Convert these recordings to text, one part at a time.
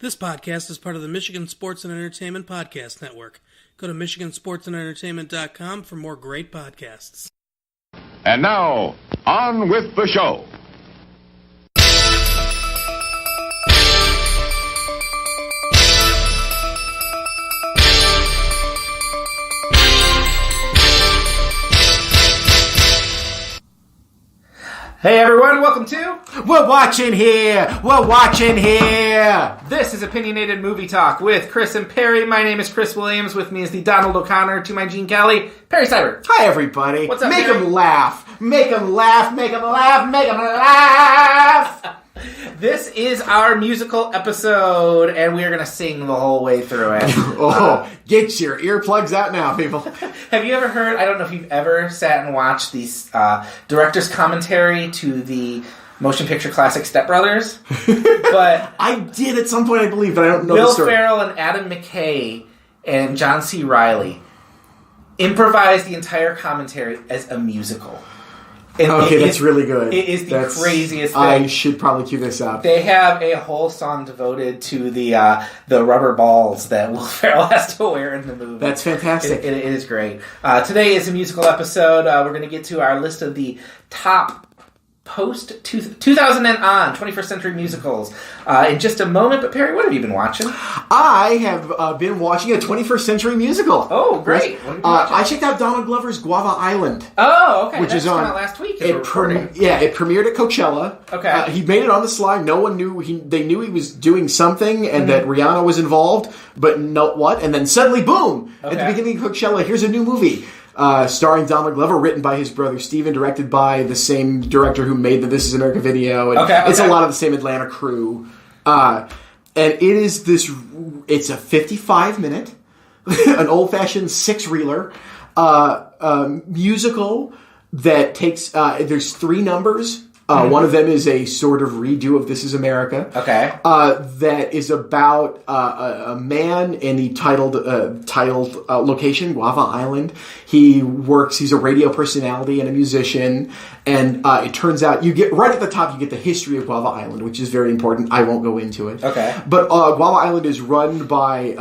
This podcast is part of the Michigan Sports and Entertainment Podcast Network. Go to michigansportsandentertainment.com for more great podcasts. And now, on with the show. Hey everyone, welcome to We're watching here! This is Opinionated Movie Talk with Chris and Perry. My name is Chris Williams. With me is the Donald O'Connor. To my Gene Kelly, Perry Seibert. Hi everybody. What's up, Make Perry? them laugh. Make them laugh. Make them laugh. Make them laugh. This is our musical episode, and we are going to sing the whole way through it. Get your earplugs out now, people. Have you ever heard, I don't know if you've ever sat and watched the director's commentary to the motion picture classic Step Brothers, but I did at some point, I believe, but I don't know Will the story. Ferrell and Adam McKay and John C. Reilly improvised the entire commentary as a musical. And Okay, that's really good. It is the craziest thing. I should probably cue this up. They have a whole song devoted to the rubber balls that Will Ferrell has to wear in the movie. That's fantastic. It is great. Today is a musical episode. We're going to get to our list of the top post-2000 and on 21st century musicals in just a moment. But Perry, what have you been watching? I have been watching a 21st century musical. Oh, great. What have you been watching? I checked out Donald Glover's Guava Island. Oh, okay. Which That's is on come out last week. As we're recording. It premiered at Coachella. Okay. He made it on the sly. No one knew. They knew he was doing something and that Rihanna was involved, but no what? And then suddenly, boom! At the beginning of Coachella, here's a new movie. Starring Donald Glover, written by his brother Steven, directed by the same director who made the This Is America video. And It's a lot of the same Atlanta crew. And it is it's a 55-minute, an old-fashioned six-reeler musical that takes, there's three numbers. One of them is a sort of redo of This Is America. Okay. That is about a man in the titled location, Guava Island. He's a radio personality and a musician. And it turns out, right at the top, you get the history of Guava Island, which is very important. I won't go into it. Okay. But Guava Island is run by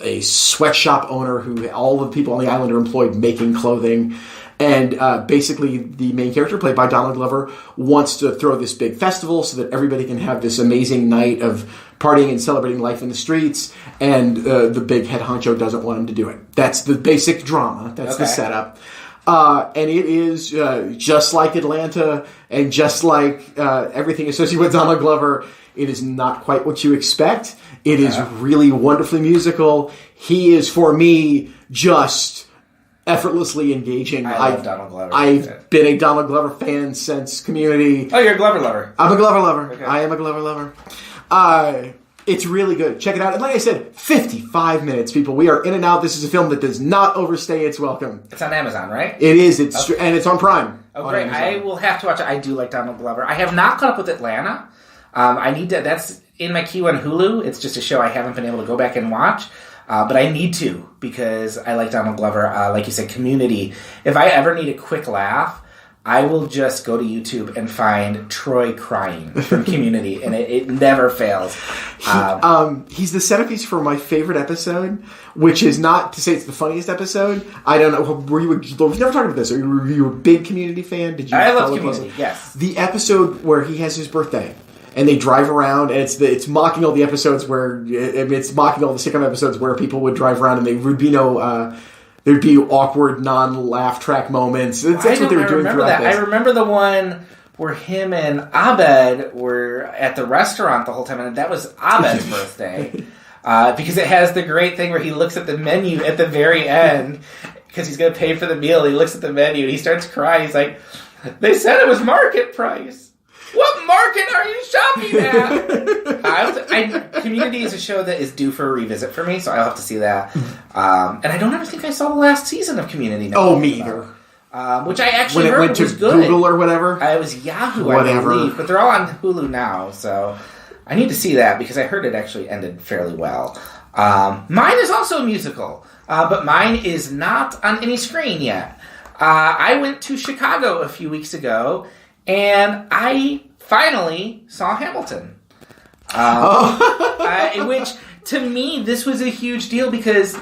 a sweatshop owner who all the people on the island are employed making clothing. And basically, the main character, played by Donald Glover, wants to throw this big festival so that everybody can have this amazing night of partying and celebrating life in the streets. And the big head honcho doesn't want him to do it. That's the basic drama. That's the setup. And it is just like Atlanta and just like everything associated with Donald Glover. It is not quite what you expect. It is really wonderfully musical. He is, for me, just effortlessly engaging. I love Donald Glover. I've been a Donald Glover fan since Community. Oh, you're a Glover lover. I'm a Glover lover. Okay. I am a Glover lover. It's really good. Check it out. And like I said, 55 minutes, people. We are in and out. This is a film that does not overstay its welcome. It's on Amazon, right? It is. And it's on Prime. Oh, great. I will have to watch it. I do like Donald Glover. I have not caught up with Atlanta. I need to. That's in my queue on Hulu. It's just a show I haven't been able to go back and watch. But I need to, because I like Donald Glover. Like you said, Community. If I ever need a quick laugh, I will just go to YouTube and find Troy crying from Community, and it never fails. He's the centerpiece for my favorite episode, which is not to say it's the funniest episode. I don't know. We've never talked about this. Are you a big Community fan? Did you? I love Community, yes. The episode where he has his birthday. And they drive around, and it's mocking all the episodes where it's mocking all the sitcom episodes where people would drive around, and there would be no there'd be awkward non-laugh track moments. That's what they were doing throughout this. I remember the one where him and Abed were at the restaurant the whole time, and that was Abed's birthday because it has the great thing where he looks at the menu at the very end because he's going to pay for the meal. He looks at the menu and he starts crying. He's like, "They said it was market price. What market are you shopping at?" Community is a show that is due for a revisit for me, so I'll have to see that. And I don't ever think I saw the last season of Community. Me either. Which I actually when it heard went to was good. Google or whatever. It was Yahoo, I believe, but they're all on Hulu now, so I need to see that because I heard it actually ended fairly well. Mine is also a musical, but mine is not on any screen yet. I went to Chicago a few weeks ago, and I finally saw Hamilton. Which, to me, this was a huge deal because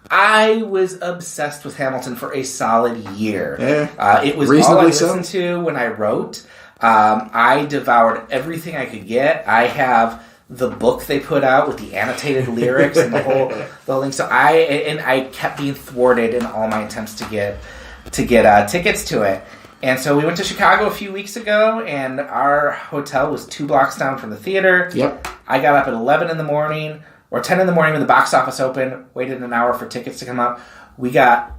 I was obsessed with Hamilton for a solid year. It was all I listened to when I wrote. I devoured everything I could get. I have the book they put out with the annotated lyrics and the whole thing. So I kept being thwarted in all my attempts to get tickets to it. And so we went to Chicago a few weeks ago, and our hotel was 2 blocks down from the theater. Yep. I got up at 11 in the morning, or 10 in the morning when the box office opened, waited an hour for tickets to come up. We got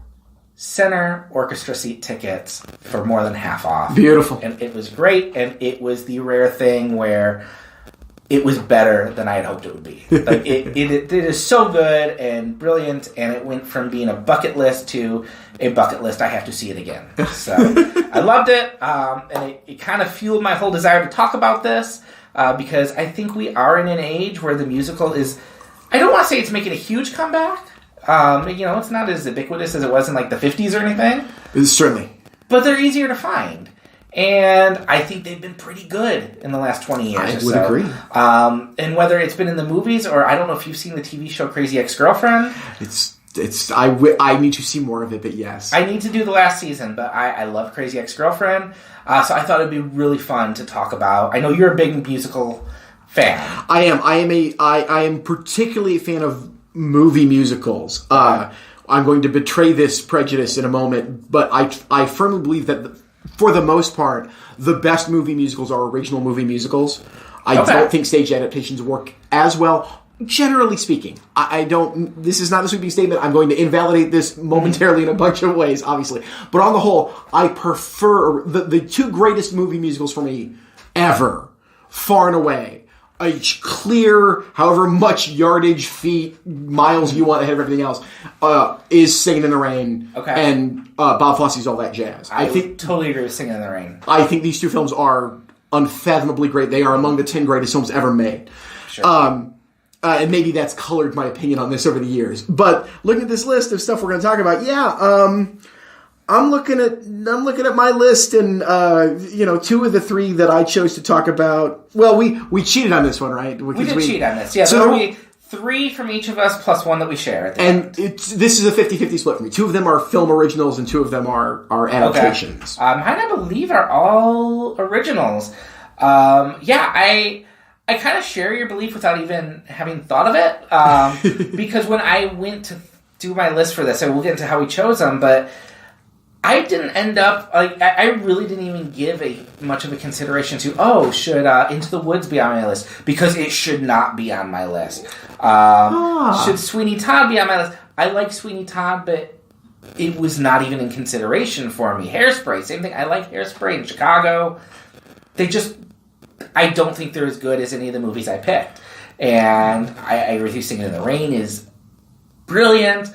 center orchestra seat tickets for more than half off. Beautiful. And it was great, and it was the rare thing where it was better than I had hoped it would be. Like it is so good and brilliant, and it went from being a bucket list to a bucket list. I have to see it again. So I loved it, and it kind of fueled my whole desire to talk about this because I think we are in an age where the musical is. I don't want to say it's making a huge comeback. It's not as ubiquitous as it was in like the 50s or anything. Certainly, but they're easier to find. And I think they've been pretty good in the last 20 years or so. I would agree. And whether it's been in the movies or I don't know if you've seen the TV show Crazy Ex-Girlfriend. I need to see more of it, but yes. I need to do the last season, but I love Crazy Ex-Girlfriend. So I thought it'd be really fun to talk about. I know you're a big musical fan. I am. I am particularly a fan of movie musicals. I'm going to betray this prejudice in a moment, but I firmly believe that for the most part, the best movie musicals are original movie musicals. I don't think stage adaptations work as well, generally speaking. I don't... This is not a sweeping statement. I'm going to invalidate this momentarily in a bunch of ways, obviously. But on the whole, I prefer... The 2 greatest movie musicals for me ever, far and away, a clear, however much yardage, feet, miles you want ahead of everything else, is Singing in the Rain and Bob Fosse's All That Jazz. I totally agree with Singing in the Rain. I think these 2 films are unfathomably great. They are among the 10 greatest films ever made. Sure. And maybe that's colored my opinion on this over the years. But looking at this list of stuff we're going to talk about, I'm looking at my list, and 2 of the 3 that I chose to talk about. Well, we cheated on this one, right? We did cheat on this. Yeah, so there will be 3 from each of us plus 1 that we share. This is a 50-50 split for me. 2 of them are film originals, and 2 of them are adaptations. Mine, I believe, are all originals. I kind of share your belief without even having thought of it, because when I went to do my list for this, and we'll get into how we chose them, but I didn't end up, I really didn't even give much of a consideration to, should Into the Woods be on my list? Because it should not be on my list. Should Sweeney Todd be on my list? I like Sweeney Todd, but it was not even in consideration for me. Hairspray, same thing. I like Hairspray in Chicago. I don't think they're as good as any of the movies I picked. And I agree with you, Singing in the Rain is brilliant.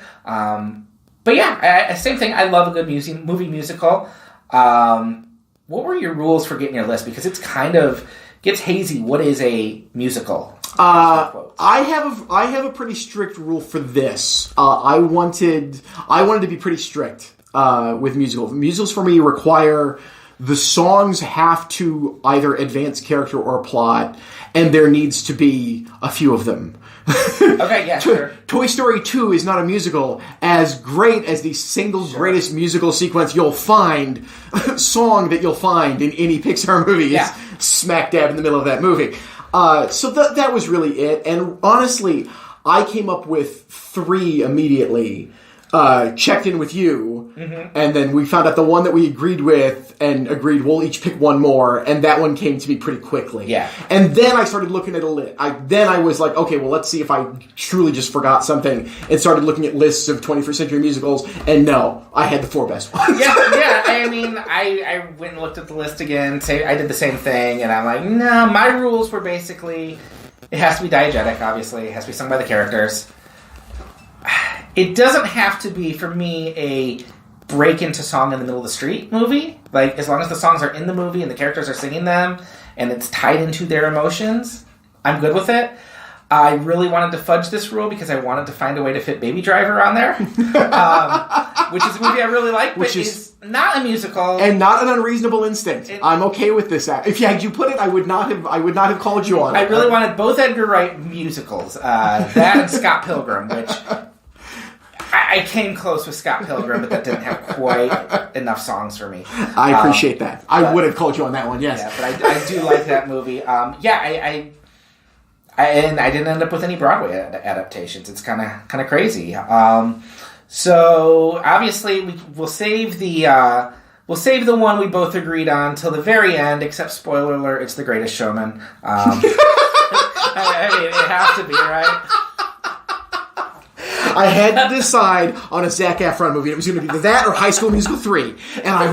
But yeah, same thing. I love a good movie musical. What were your rules for getting your list? Because it's kind of gets hazy. What is a musical? I have a pretty strict rule for this. I wanted to be pretty strict with musicals. Musicals for me require the songs have to either advance character or plot, and there needs to be a few of them. Okay, yeah, sure. Toy Story 2 is not a musical. As great as the single greatest musical sequence song that you'll find in any Pixar movie is smack dab in the middle of that movie. So that was really it. And honestly, I came up with 3 immediately. Checked in with you, and then we found out the one that we agreed with and agreed we'll each pick 1 more, and that one came to me pretty quickly. Yeah. And then I started looking at a list. Then I was like, okay, well, let's see if I truly just forgot something, and started looking at lists of 21st century musicals, and no, I had the 4 best ones. Yeah. I mean, I went and looked at the list again. I did the same thing, and I'm like, no, my rules were basically, it has to be diegetic, obviously. It has to be sung by the characters. It doesn't have to be, for me, a break into song in the middle of the street movie. Like, as long as the songs are in the movie and the characters are singing them and it's tied into their emotions, I'm good with it. I really wanted to fudge this rule because I wanted to find a way to fit Baby Driver on there, which is a movie I really like, but is not a musical and not an Unreasonable Instinct. I'm okay with this. If had you put it, I would not have called you on it. I really wanted both Edgar Wright musicals, that and Scott Pilgrim, which I came close with Scott Pilgrim, but that didn't have quite enough songs for me. I appreciate that. I would have called you on that one. Yes, yeah, but I do like that movie. And I didn't end up with any Broadway adaptations. It's kind of crazy. So obviously we'll save the one we both agreed on till the very end. Except spoiler alert, it's The Greatest Showman. I mean, it has to be, right? I had to decide on a Zac Efron movie. It was going to be that or High School Musical 3, and I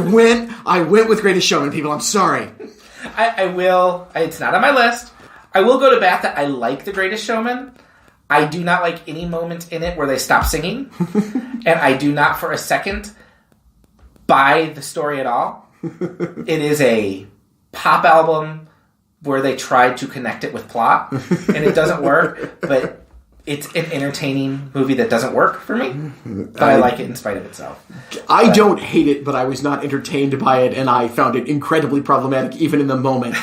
went with Greatest Showman. People, I'm sorry. I will. It's not on my list. I will go to bat that I like The Greatest Showman. I do not like any moment in it where they stop singing. And I do not for a second buy the story at all. It is a pop album where they tried to connect it with plot. And it doesn't work. But it's an entertaining movie that doesn't work for me. But I like it in spite of itself. I don't hate it, but I was not entertained by it. And I found it incredibly problematic even in the moment.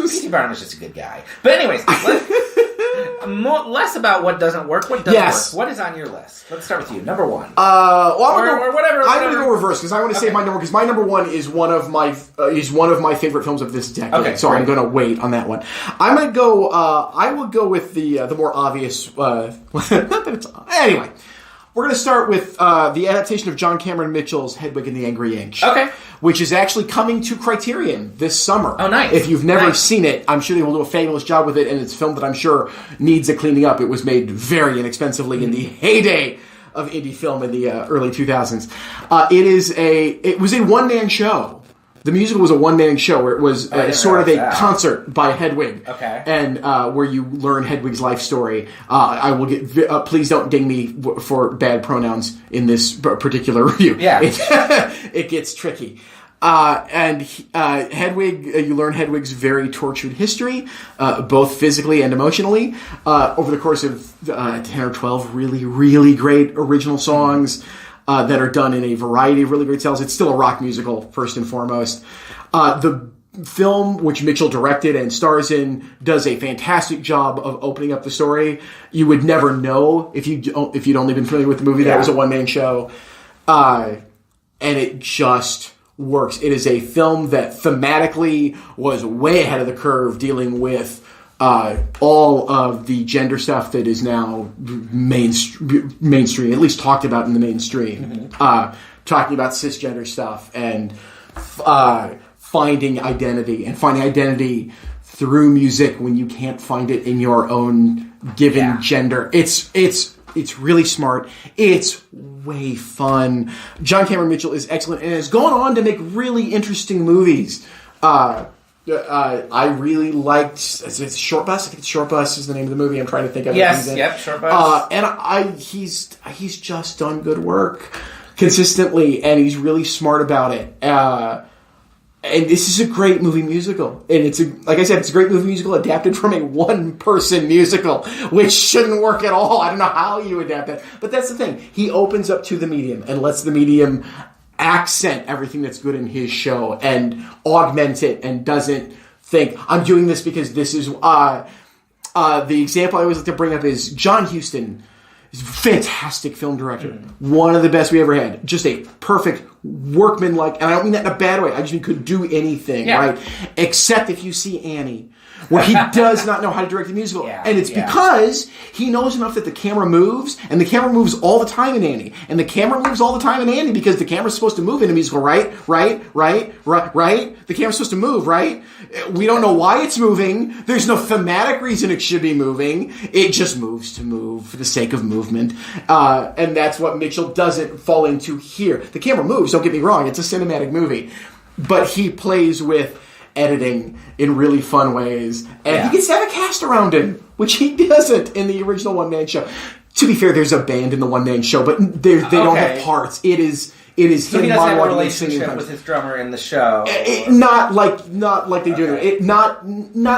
Steve Barnum is just a good guy. But anyways, less about what doesn't work. What does work? What is on your list? Let's start with you. Number one. Or whatever. I'm going to go reverse because I want to say my number because my number one is one of my favorite films of this decade. Okay, so great. I'm going to wait on that one. I'm going to go. I will go with the more obvious. Not that it's anyway. We're going to start with the adaptation of John Cameron Mitchell's Hedwig and the Angry Inch. Okay. Which is actually coming to Criterion this summer. Oh, nice. If you've never seen it, I'm sure they will do a fabulous job with it, and it's a film that I'm sure needs a cleaning up. It was made very inexpensively in the heyday of indie film in the early 2000s. It was a one-man show. The musical was a one-man show where it was sort of a concert by Hedwig. Okay. And where you learn Hedwig's life story. I will get... please don't ding me for bad pronouns in this particular review. Yeah. It gets tricky. Hedwig, you learn Hedwig's very tortured history, both physically and emotionally, over the course of 10 or 12 really, really great original songs. That are done in a variety of really great styles. It's still a rock musical, first and foremost. The film, which Mitchell directed and stars in, does a fantastic job of opening up the story. You would never know if you'd only been familiar with the movie that it was a one-man show. And it just works. It is a film that thematically was way ahead of the curve dealing with all of the gender stuff that is now mainstream, at least talked about in the mainstream. Talking about cisgender stuff and finding identity through music when you can't find it in your own given gender. It's really smart. It's way fun. John Cameron Mitchell is excellent and has gone on to make really interesting movies. I really liked Short Bus. I think it's Short Bus is the name of the movie. I'm trying to think of it. Yes, Short Bus. And he's just done good work consistently, and he's really smart about it. And this is a great movie musical, and like I said, it's a great movie musical adapted from a one-person musical, which shouldn't work at all. I don't know how you adapt that, but that's the thing. He opens up to the medium and lets the medium accent everything that's good in his show and augment it and doesn't think, I'm doing this because this is... the example I always like to bring up is John Huston. He's a fantastic film director. One of the best we ever had. Just a perfect workman-like... And I don't mean that in a bad way. I just mean could do anything, right? Except if you see Annie, where he does not know how to direct the musical. And it's because he knows enough that the camera moves, and the camera moves all the time in Annie. And the camera moves all the time in Annie because the camera's supposed to move in a musical, right? The camera's supposed to move, right? We don't know why it's moving. There's no thematic reason it should be moving. It just moves to move for the sake of movement. And that's what Mitchell doesn't fall into here. The camera moves, don't get me wrong. It's a cinematic movie. But he plays with editing in really fun ways, and he gets to have a cast around him, which he doesn't in the original one-man show. To be fair, there's a band in the one-man show, but they don't have parts. It is It is So him he doesn't have a monologuing and singing. relationship with his drummer in the show. Not like they do. Okay. Not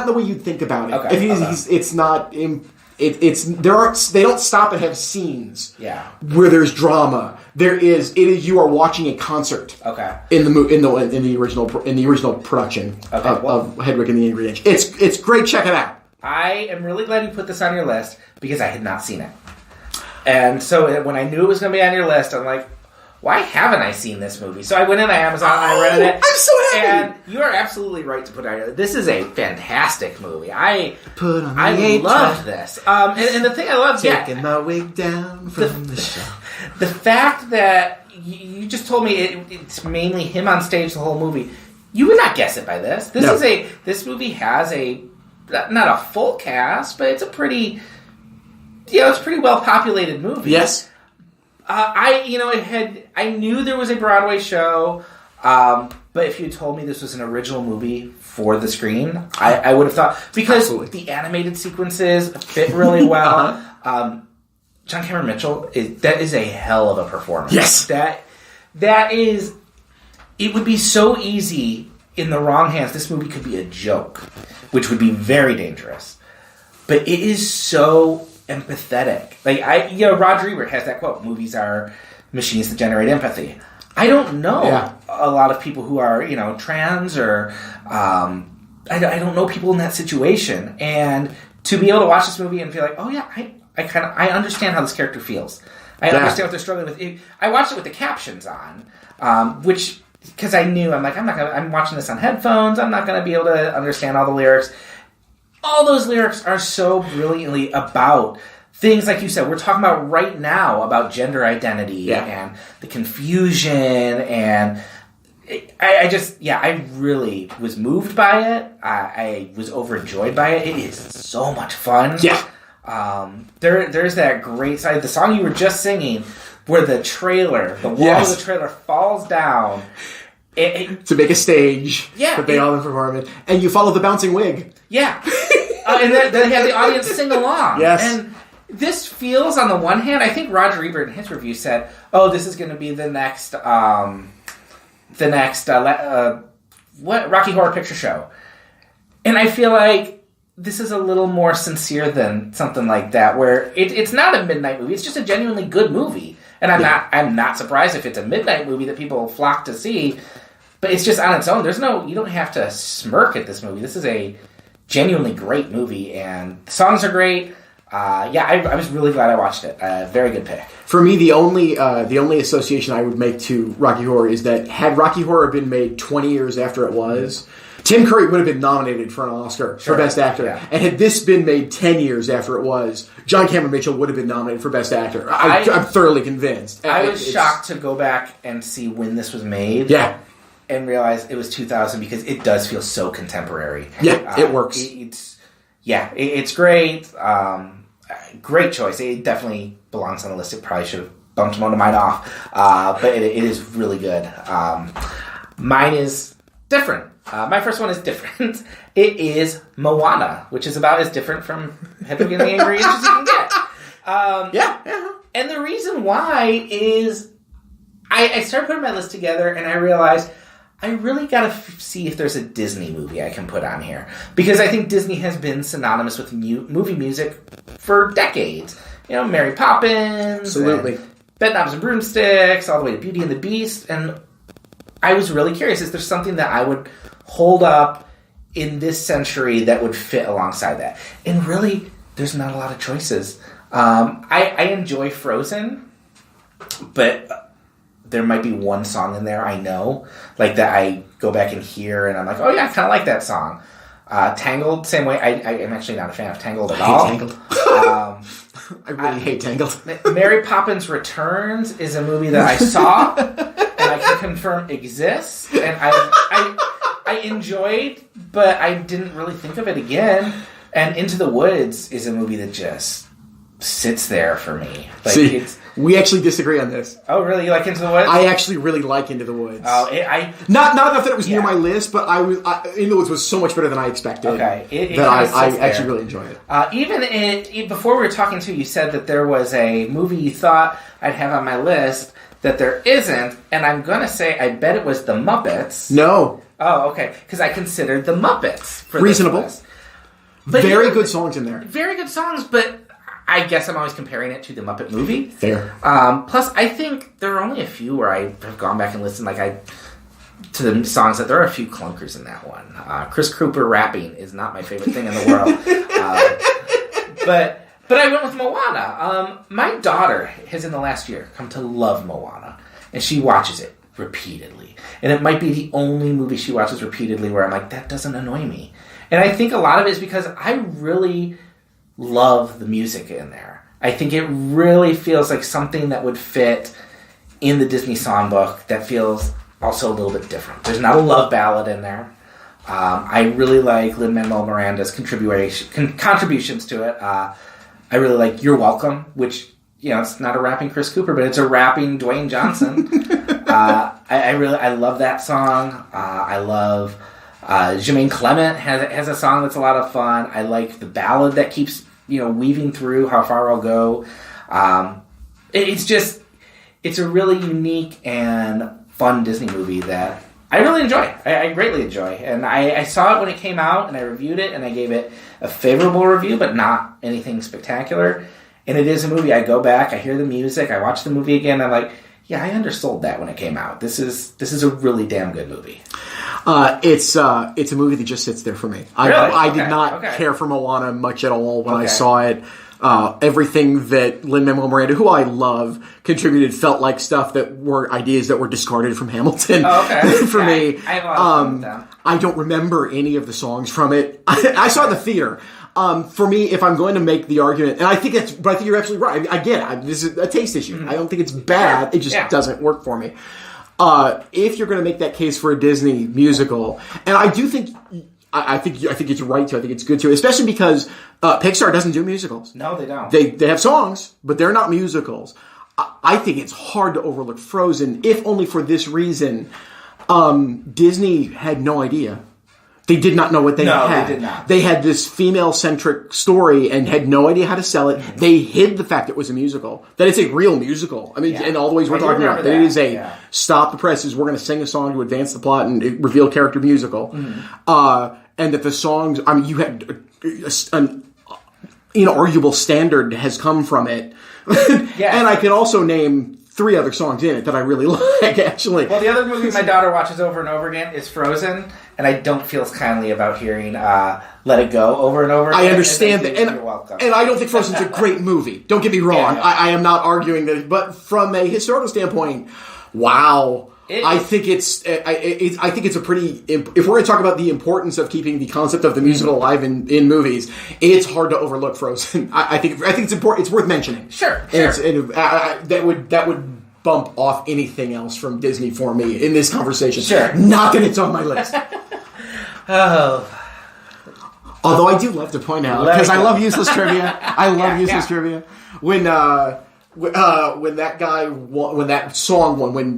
the way you'd think about it. Okay, If it's not. They don't stop and have scenes. Yeah. Where there's drama. It is you are watching a concert. Okay. In the original production of Hedwig and the Angry Inch. It's great. Check it out. I am really glad you put this on your list because I had not seen it. And so when I knew it was going to be on your list, I'm like, why haven't I seen this movie? So I went into Amazon and I rented it. I'm so happy. And you are absolutely right to put it on your list. This is a fantastic movie. I the loved this. And the thing I loved, taking my wig down from the show. The fact that you just told me it's mainly him on stage the whole movie. You would not guess it by this. This movie has not a full cast, but it's a pretty well populated movie. Yes. I knew there was a Broadway show, but if you told me this was an original movie for the screen, I would have thought, because Absolutely. the animated sequences fit really well. John Cameron Mitchell that is a hell of a performance. Yes. That is. It would be so easy in the wrong hands. This movie could be a joke, which would be very dangerous. But it is so empathetic. Roger Ebert has that quote: "Movies are machines that generate empathy." I don't know a lot of people who are trans or I don't know people in that situation, and to be able to watch this movie and feel like, oh yeah, I understand how this character feels. I understand what they're struggling with. I watched it with the captions on, which. Because I knew, I'm watching this on headphones, I'm not going to be able to understand all the lyrics. All those lyrics are so brilliantly about things like you said, we're talking about right now, about gender identity and the confusion, and I really was moved by it. I was overjoyed by it. It is so much fun. Yeah. There's that great side, the song you were just singing, where the wall of the trailer falls down. To make a stage. Yeah. That they all perform it. And you follow the bouncing wig. Yeah. And then they have the audience sing along. Yes. And this feels, on the one hand, I think Roger Ebert in his review said, oh, this is going to be the next Rocky Horror Picture Show. And I feel like this is a little more sincere than something like that, where it's not a midnight movie. It's just a genuinely good movie. And I'm not surprised if it's a midnight movie that people flock to see, but it's just on its own. You don't have to smirk at this movie. This is a genuinely great movie, and the songs are great. I was really glad I watched it. Very good pick. For me, the only association I would make to Rocky Horror is that had Rocky Horror been made 20 years after it was, Tim Curry would have been nominated for an Oscar for Best Actor. Yeah. And had this been made 10 years after it was, John Cameron Mitchell would have been nominated for Best Actor. I'm thoroughly convinced. I was shocked to go back and see when this was made. Yeah. And realize it was 2000 because it does feel so contemporary. Yeah, it works. It's great. Great choice. It definitely belongs on the list. It probably should have bumped one of mine off. But it is really good. Mine is different. My first one is different. It is Moana, which is about as different from Hedwig and the Angry Inch as you can get. And the reason why is I started putting my list together and I realized I really got to see if there's a Disney movie I can put on here. Because I think Disney has been synonymous with movie music for decades. Mary Poppins. Absolutely. Bedknobs and Broomsticks, all the way to Beauty and the Beast. And I was really curious, is there something that I would hold up in this century that would fit alongside that? And really, there's not a lot of choices. I enjoy Frozen, but there might be one song in there I know, like that I go back and hear, and I'm like, oh yeah, I kind of like that song. Tangled, same way. I am actually not a fan of Tangled at all. Tangled. I really hate Tangled. Mary Poppins Returns is a movie that I saw, and I can confirm exists, and I enjoyed, but I didn't really think of it again. And Into the Woods is a movie that just sits there for me. We actually disagree on this. Oh, really? You like Into the Woods? I actually really like Into the Woods. Oh, not enough that it was near my list, but Into the Woods was so much better than I expected. Okay, I actually really enjoy it. Even before we were talking to you, said that there was a movie you thought I'd have on my list that there isn't, and I'm going to say I bet it was the Muppets. No. Oh, okay. Because I considered the Muppets for Reasonable. this list. But Very good songs in there. Very good songs, but I guess I'm always comparing it to the Muppet movie. Fair. Plus, I think there are only a few where I have gone back and listened to the songs that there are a few clunkers in that one. Chris Cooper rapping is not my favorite thing in the world. But I went with Moana. My daughter has in the last year come to love Moana, and she watches it repeatedly. And it might be the only movie she watches repeatedly where I'm like, that doesn't annoy me. And I think a lot of it is because I really love the music in there. I think it really feels like something that would fit in the Disney songbook that feels also a little bit different. There's not a love ballad in there. I really like Lin-Manuel Miranda's contributions to it. I really like You're Welcome, which, it's not a rapping Chris Cooper, but it's a rapping Dwayne Johnson. I love that song. I love Jermaine Clement has a song that's a lot of fun. I like the ballad that keeps, weaving through How Far I'll Go. It's a really unique and fun Disney movie that I really enjoy. I greatly enjoy. And I saw it when it came out, and I reviewed it, and I gave it a favorable review, but not anything spectacular. And it is a movie. I go back, I hear the music, I watch the movie again, and I'm like, yeah, I undersold that when it came out. This is a really damn good movie. It's a movie that just sits there for me. Really? I did not care for Moana much at all when I saw it. Everything that Lin-Manuel Miranda, who I love, contributed felt like stuff that were ideas that were discarded from Hamilton for me. I have a lot of fun with them. I don't remember any of the songs from it. I saw it in the theater. For me, if I'm going to make the argument, and I think you're absolutely right. I get it. This is a taste issue. Mm-hmm. I don't think it's bad. It just doesn't work for me. If you're going to make that case for a Disney musical, and I do think, I think it's right to. I think it's good to, especially because Pixar doesn't do musicals. No, they don't. They have songs, but they're not musicals. I think it's hard to overlook Frozen, if only for this reason. Disney had no idea. They did not know what they had. No, they did not. They had this female-centric story and had no idea how to sell it. Mm-hmm. They hid the fact it was a musical. That it's a real musical. I mean, in all the ways we're talking about. That it is a stop the presses, we're going to sing a song to advance the plot and reveal character musical. Mm-hmm. And that the songs, I mean, you had an inarguable standard has come from it. And I can also name 3 other songs in it that I really like, actually. Well, the other movie my daughter watches over and over again is Frozen, and I don't feel as kindly about hearing Let It Go over and over again. I understand that. You're welcome. And I don't think Frozen's a great movie. Don't get me wrong. I am not arguing that. But from a historical standpoint, wow. I think it's a pretty. If we're going to talk about the importance of keeping the concept of the musical alive in movies, it's hard to overlook Frozen. I think it's important. It's worth mentioning. Sure. That would bump off anything else from Disney for me in this conversation. Sure. Not that it's on my list. Oh. Although I do love to point out, because I love useless trivia. I love useless trivia. When that guy, when that song won, when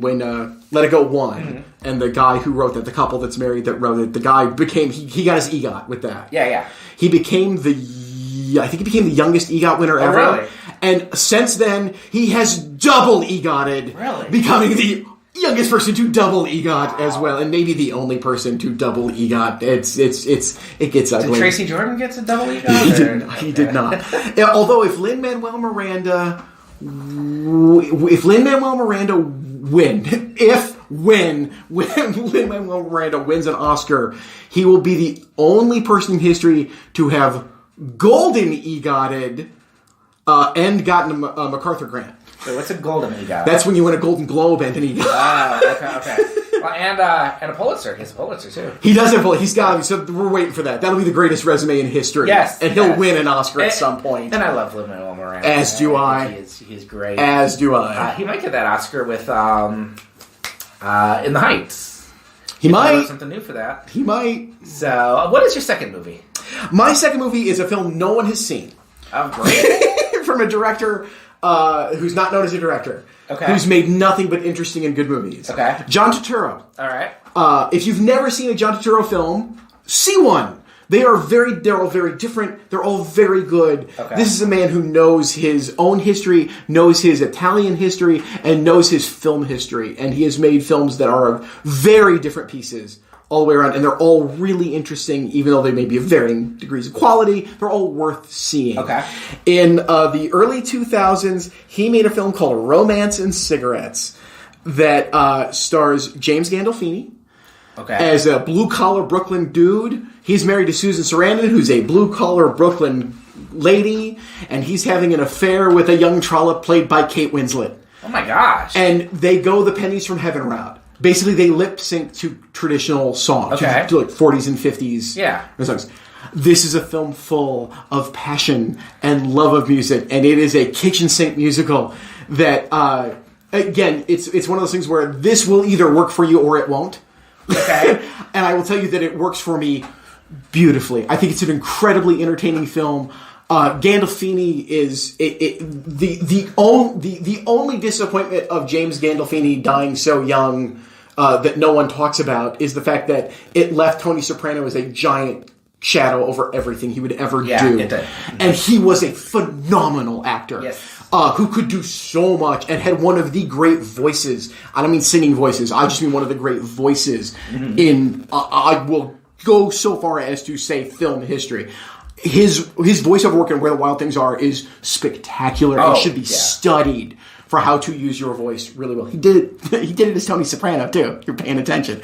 Let It Go won, and the guy who wrote that, the couple that's married that wrote it, the guy became, he got his EGOT with that. Yeah. He became the youngest EGOT winner ever. Oh, really? And since then, he has double EGOTed. Really? Becoming the youngest person to double EGOT as well, and maybe the only person to double EGOT. It gets ugly. Did Tracy Jordan get a double EGOT? He did not. Although if Lin-Manuel Miranda when Lin-Manuel Miranda wins an Oscar, he will be the only person in history to have golden EGOTed and gotten a MacArthur grant. Wait, what's a golden EGOT? That's when you win a Golden Globe and an EGOT. Okay. Well, and a Pulitzer. He has a Pulitzer, too. He does have He's got so we're waiting for that. That'll be the greatest resume in history. Yes. And he'll win an Oscar at some point. And I love Lin-Manuel Miranda. As do I. He's great. As do I. He might get that Oscar with In the Heights. He might. Something new for that. He might. So, what is your second movie? My second movie is a film no one has seen. Oh, great. From a director who's not known as a director. Okay. Who's made nothing but interesting and good movies. Okay. John Turturro. All right. If you've never seen a John Turturro film, see one. They're all very different. They're all very good. Okay. This is a man who knows his own history, knows his Italian history, and knows his film history. And he has made films that are of very different pieces all the way around. And they're all really interesting, even though they may be of varying degrees of quality. They're all worth seeing. Okay. In the early 2000s, he made a film called Romance and Cigarettes that stars James Gandolfini. Okay. As a blue-collar Brooklyn dude. He's married to Susan Sarandon, who's a blue-collar Brooklyn lady, and he's having an affair with a young trollop played by Kate Winslet. Oh my gosh. And they go the pennies from heaven route. Basically, they lip-sync to traditional songs. Okay. To like 40s and 50s songs. This is a film full of passion and love of music, and it is a kitchen sink musical that, again, it's one of those things where this will either work for you or it won't. Okay. And I will tell you that it works for me beautifully. I think it's an incredibly entertaining film. Gandolfini is the only disappointment of James Gandolfini dying so young that no one talks about is the fact that it left Tony Soprano as a giant shadow over everything he would ever do. It did. And he was a phenomenal actor. Yes. Who could do so much and had one of the great voices. I don't mean singing voices. I just mean one of the great voices in, I will go so far as to say film history. His voiceover work in Where the Wild Things Are is spectacular and should be studied for how to use your voice really well. He did it as Tony Soprano too. You're paying attention.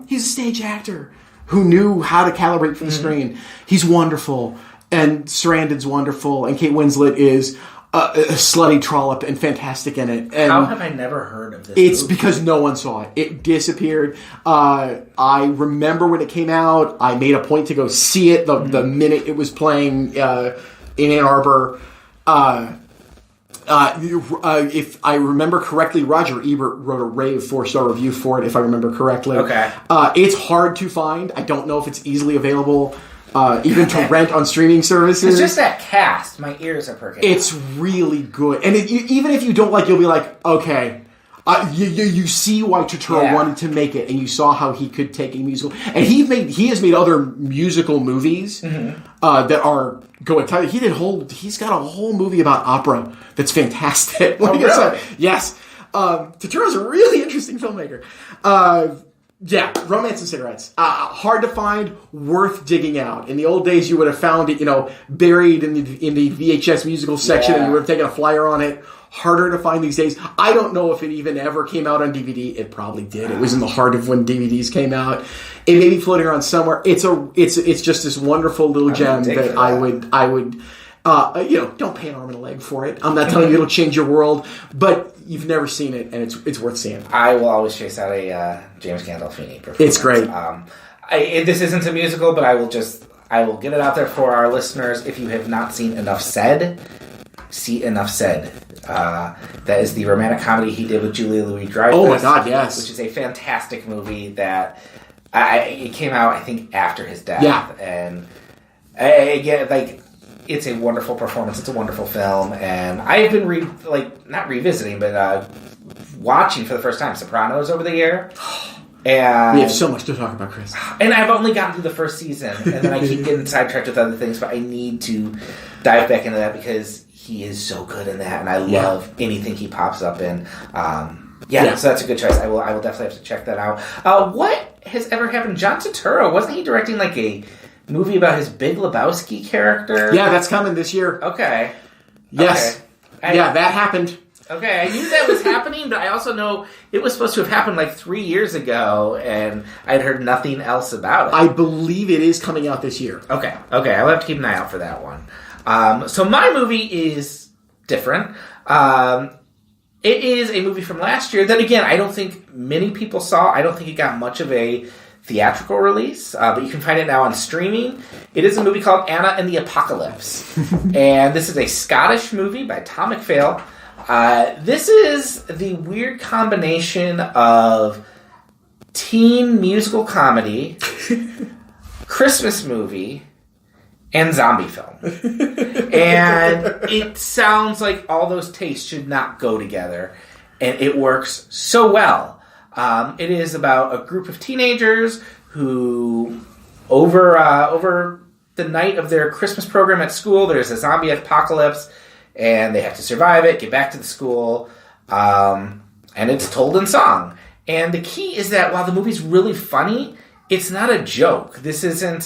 He's a stage actor who knew how to calibrate for the screen. He's wonderful. And Sarandon's wonderful. And Kate Winslet is a slutty trollop and fantastic in it. And how have I never heard of this it's movie? because no one saw it. It disappeared. I remember when it came out. I made a point to go see it the minute it was playing in Ann Arbor. If I remember correctly, Roger Ebert wrote a rave 4-star review for it, if I remember correctly. Okay. It's hard to find. I don't know if it's easily available. Even to rent on streaming services. It's just that cast. My ears are perking. It's really good. And even if you don't like it, you'll be like, okay. You see why Turturro wanted to make it, and you saw how he could take a musical. And he has made other musical movies that are going. He's got a whole movie about opera that's fantastic. Oh, really? Yes. Turturro's a really interesting filmmaker. Yeah, Romance and Cigarettes. Hard to find, worth digging out. In the old days, you would have found it, buried in the VHS musical section, and you would have taken a flyer on it. Harder to find these days. I don't know if it even ever came out on DVD. It probably did. It was in the heart of when DVDs came out. It may be floating around somewhere. It's just this wonderful little gem that I would. Don't pay an arm and a leg for it. I'm not telling you it'll change your world, but you've never seen it, and it's worth seeing. I will always chase out a James Gandolfini performance. It's great. This isn't a musical, but I will get it out there for our listeners. If you have not seen Enough Said, see Enough Said. That is the romantic comedy he did with Julia Louis-Dreyfus. Oh my God, yes. Which is a fantastic movie that it came out, I think, after his death. Yeah. And again, it's a wonderful performance. It's a wonderful film, and I've been not revisiting, but watching for the first time Sopranos over the year. And we have so much to talk about, Chris. And I've only gotten through the first season, and then I keep getting sidetracked with other things. But I need to dive back into that because he is so good in that, and I love anything he pops up in. So that's a good choice. I will definitely have to check that out. What has ever happened? John Turturro, wasn't he directing a movie about his Big Lebowski character? Yeah, that's coming this year. Okay. Yes. Okay. That happened. Okay, I knew that was happening, but I also know it was supposed to have happened 3 years ago, and I'd heard nothing else about it. I believe it is coming out this year. Okay, I'll have to keep an eye out for that one. So my movie is different. It is a movie from last year that, again, I don't think many people saw. I don't think it got much of a theatrical release, but you can find it now on streaming. It is a movie called Anna and the Apocalypse. And this is a Scottish movie by Tom McPhail. This is the weird combination of teen musical comedy, Christmas movie, and zombie film. And it sounds like all those tastes should not go together, and it works so well. It is about a group of teenagers who over the night of their Christmas program at school, there's a zombie apocalypse, and they have to survive it, get back to the school, and it's told in song. And the key is that while the movie's really funny, it's not a joke. This isn't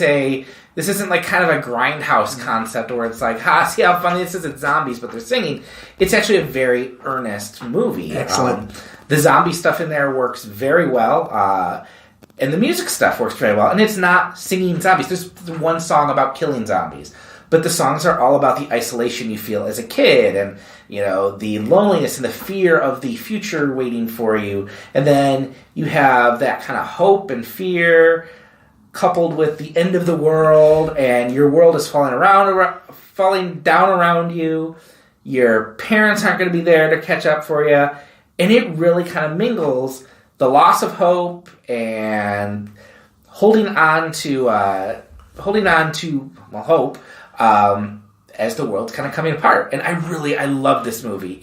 like kind of a grindhouse concept where it's like, see how funny this is, it's zombies, but they're singing. It's actually a very earnest movie. Excellent. The zombie stuff in there works very well, and the music stuff works very well. And it's not singing zombies. There's one song about killing zombies, but the songs are all about the isolation you feel as a kid, and the loneliness and the fear of the future waiting for you. And then you have that kind of hope and fear coupled with the end of the world, and your world is falling down around you. Your parents aren't going to be there to catch up for you. And it really kind of mingles the loss of hope and holding on to hope as the world's kind of coming apart. And I love this movie.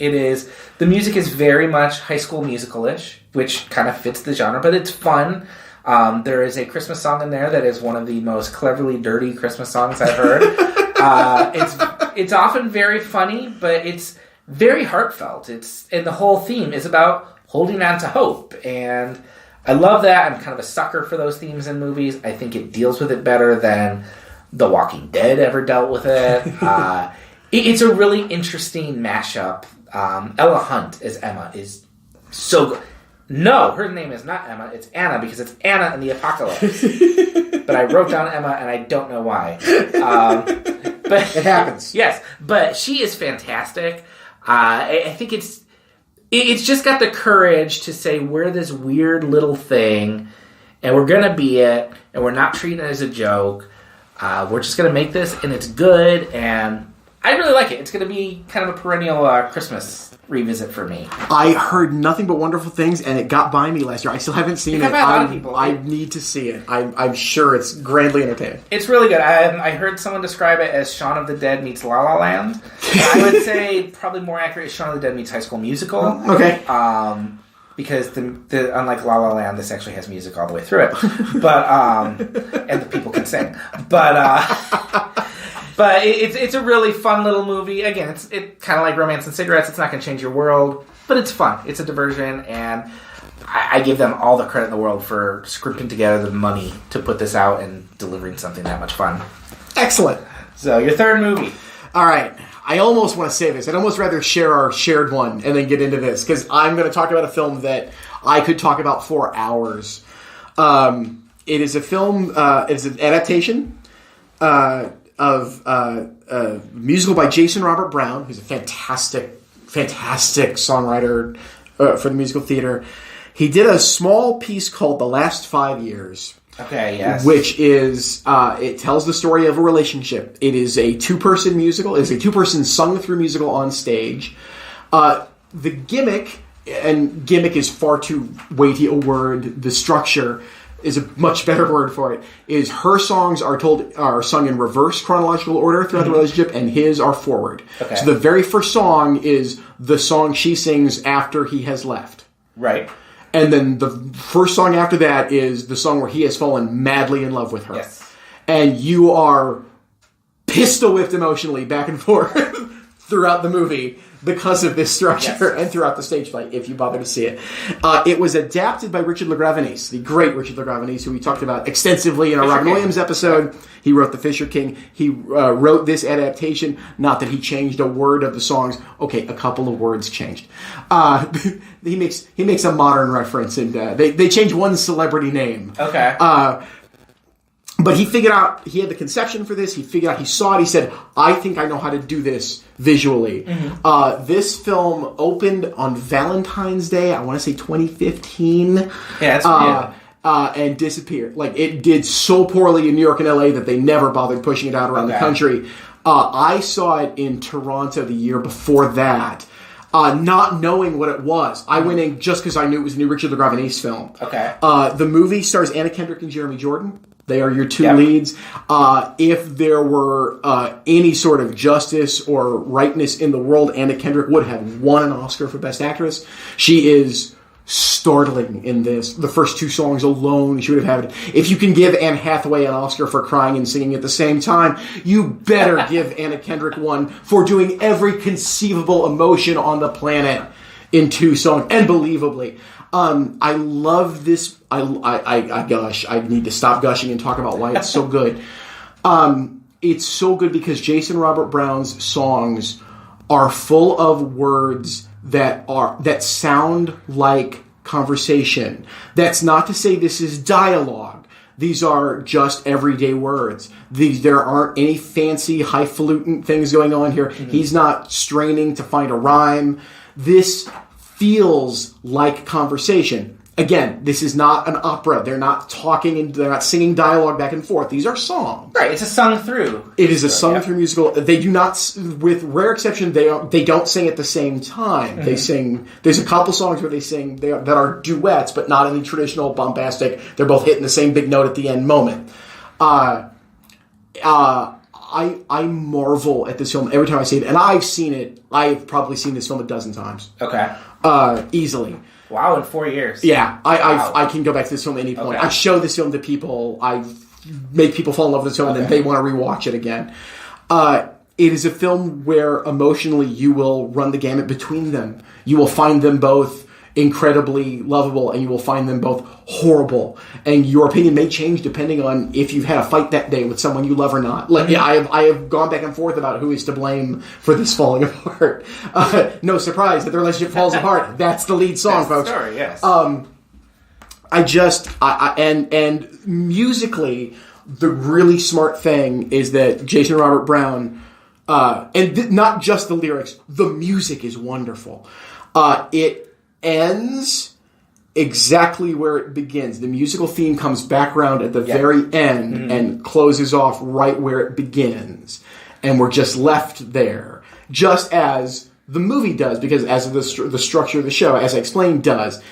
The music is very much High School Musical-ish, which kind of fits the genre, but it's fun. There is a Christmas song in there that is one of the most cleverly dirty Christmas songs I've heard. It's often very funny, but it's very heartfelt. And the whole theme is about holding on to hope. And I love that. I'm kind of a sucker for those themes in movies. I think it deals with it better than The Walking Dead ever dealt with it. It's a really interesting mashup. Ella Hunt as Emma is so good. No, her name is not Emma. It's Anna, because it's Anna in the Apocalypse. But I wrote down Emma, and I don't know why. But It happens. Yes, but she is fantastic. I think it's just got the courage to say, we're this weird little thing, and we're going to be it, and we're not treating it as a joke. We're just going to make this, and it's good, and I really like it. It's going to be kind of a perennial Christmas revisit for me. I heard nothing but wonderful things, and it got by me last year. I still haven't seen it. got by a lot of people. I need to see it. I'm sure it's grandly entertaining. It's really good. I heard someone describe it as Shaun of the Dead meets La La Land. I would say probably more accurate is Shaun of the Dead meets High School Musical. Okay. Because the unlike La La Land, this actually has music all the way through it. But and the people can sing. But it's a really fun little movie. Again, it's kind of like Romance and Cigarettes. It's not going to change your world, but it's fun. It's a diversion, and I give them all the credit in the world for scripting together the money to put this out and delivering something that much fun. Excellent. So, your third movie. All right. I almost want to say this. I'd almost rather share our shared one and then get into this, because I'm going to talk about a film that I could talk about for hours. It is a film, it's an adaptation of a musical by Jason Robert Brown, who's a fantastic songwriter for the musical theater. He did a small piece called The Last 5 Years. Okay, yes. Which is, it tells the story of a relationship. It is a two-person musical. It is a two-person sung-through musical on stage. The gimmick, and gimmick is far too weighty a word, the structure is a much better word for it, is her songs are sung in reverse chronological order throughout the relationship, and his are forward. Okay. So the very first song is the song she sings after he has left. Right. And then the first song after that is the song where he has fallen madly in love with her. Yes. And you are pistol whipped emotionally back and forth throughout the movie because of this structure, and throughout the stage play, if you bother to see it. It was adapted by Richard LaGravenese, the great Richard LaGravenese, who we talked about extensively in our Robin Williams episode. He wrote The Fisher King. He wrote this adaptation. Not that he changed a word of the songs. Okay, a couple of words changed. He makes a modern reference, and they changed one celebrity name. Okay. But he figured out, he had the conception for this, he saw it, he said, I think I know how to do this visually. Mm-hmm. This film opened on Valentine's Day, I want to say 2015. Yeah, and disappeared. Like, it did so poorly in New York and LA that they never bothered pushing it out around the country. I saw it in Toronto the year before that. Not knowing what it was. I went in just because I knew it was a new Richard LaGravenese film. Okay. The movie stars Anna Kendrick and Jeremy Jordan. They are your two leads. If there were any sort of justice or rightness in the world, Anna Kendrick would have won an Oscar for Best Actress. She is startling in this. The first 2 songs alone, she would have had it. If you can give Anne Hathaway an Oscar for crying and singing at the same time, you better give Anna Kendrick one for doing every conceivable emotion on the planet in 2 songs, and believably. I love this. I gush. I need to stop gushing and talk about why it's so good. It's so good because Jason Robert Brown's songs are full of words that sound like conversation. That's not to say this is dialogue. These are just everyday words. There aren't any fancy, highfalutin things going on here. Mm-hmm. He's not straining to find a rhyme. This feels like conversation. Again, this is not an opera. They're not talking and they're not singing dialogue back and forth. These are songs. Right, it's a sung through. It is a sung through musical. They do not, with rare exception, they don't sing at the same time. Mm-hmm. They sing. There's a couple songs where they sing that are duets, but not in the traditional bombastic. They're both hitting the same big note at the end moment. I marvel at this film every time I see it, and I've seen it. I've probably seen this film a dozen times. Okay. Easily. Wow, in 4 years. Yeah, I can go back to this film at any point. Okay. I show this film to people. I make people fall in love with this film, and then they want to rewatch it again. It is a film where emotionally you will run the gamut between them. You will find them both incredibly lovable, and you will find them both horrible. And your opinion may change depending on if you've had a fight that day with someone you love or not. Like, yeah, I have gone back and forth about who is to blame for this falling apart. No surprise that the relationship falls apart. That's the lead song, folks. Story, yes. And musically, the really smart thing is that Jason Robert Brown, not just the lyrics, the music is wonderful. It ends exactly where it begins. The musical theme comes back around at the very end and closes off right where it begins. And we're just left there. Just as the movie does, because as the structure of the show, as I explained, does.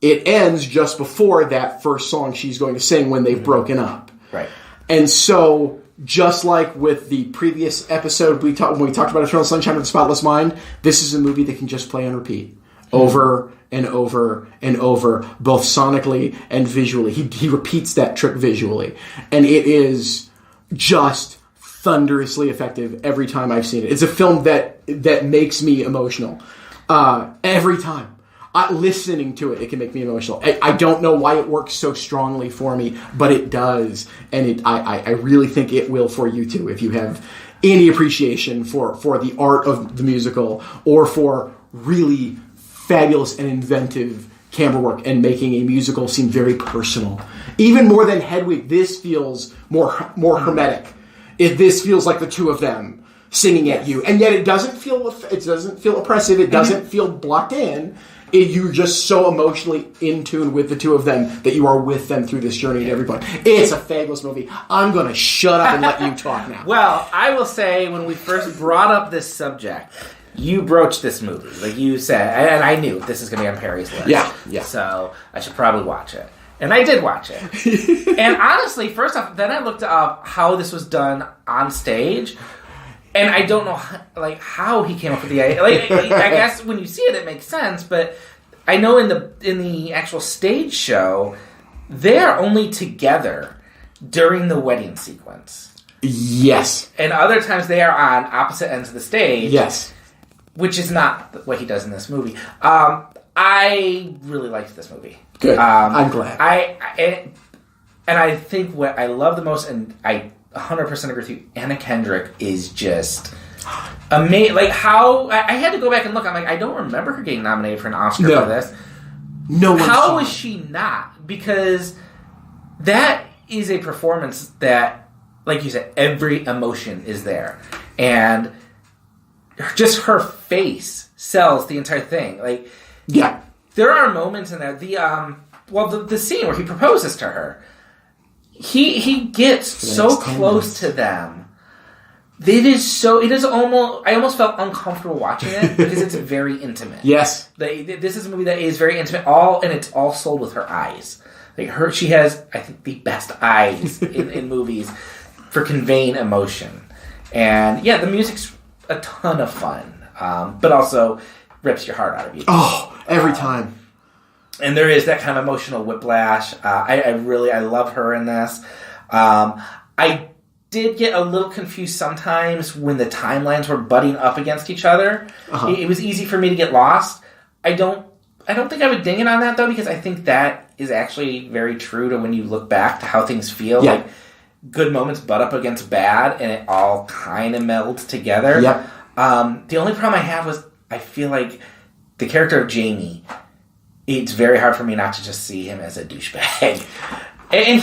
It ends just before that first song she's going to sing when they've broken up. Right. And so, just like with the previous episode when we talked about Eternal Sunshine of the Spotless Mind, this is a movie that can just play on repeat. Over and over and over, both sonically and visually. He repeats that trick visually. And it is just thunderously effective every time I've seen it. It's a film that makes me emotional. Every time. Listening to it can make me emotional. I don't know why it works so strongly for me, but it does. And I really think it will for you too, if you have any appreciation for the art of the musical or for really fabulous and inventive camera work and making a musical seem very personal. Even more than Hedwig, this feels more hermetic. This feels like the two of them singing at you, and yet it doesn't feel oppressive. It doesn't feel blocked in. You're just so emotionally in tune with the two of them that you are with them through this journey at every point. It's a fabulous movie. I'm going to shut up and let you talk now. Well, I will say when we first brought up this subject, you broached this movie. Like you said, and I knew this is going to be on Perry's list. Yeah. So I should probably watch it. And I did watch it. And honestly, first off, then I looked up how this was done on stage. And I don't know how he came up with the idea. I guess when you see it, it makes sense. But I know in the actual stage show, they are only together during the wedding sequence. Yes. And other times they are on opposite ends of the stage. Yes. Which is not what he does in this movie. I really liked this movie. Good. I'm glad. And I think what I love the most, and I 100% agree with you, Anna Kendrick is just amazing. Like how I had to go back and look. I'm like, I don't remember her getting nominated for an Oscar for this. No one. How was she not? Because that is a performance that, like you said, every emotion is there, and just her face sells the entire thing. Like, yeah, there are moments in there. The scene where he proposes to her, he gets so close to them. It is almost. I almost felt uncomfortable watching it because it's very intimate. Yes, this is a movie that is very intimate. And it's all sold with her eyes. Like she has, I think, the best eyes in movies for conveying emotion. And yeah, the music's a ton of fun, but also rips your heart out of you. Oh, every time. And there is that kind of emotional whiplash. I love her in this. I did get a little confused sometimes when the timelines were butting up against each other. It was easy for me to get lost. I don't think I would ding it on that, though, because I think that is actually very true to when you look back to how things feel. Yeah. Like, good moments butt up against bad, and it all kind of melds together. Yep. The only problem I have was I feel like the character of Jamie, it's very hard for me not to just see him as a douchebag. And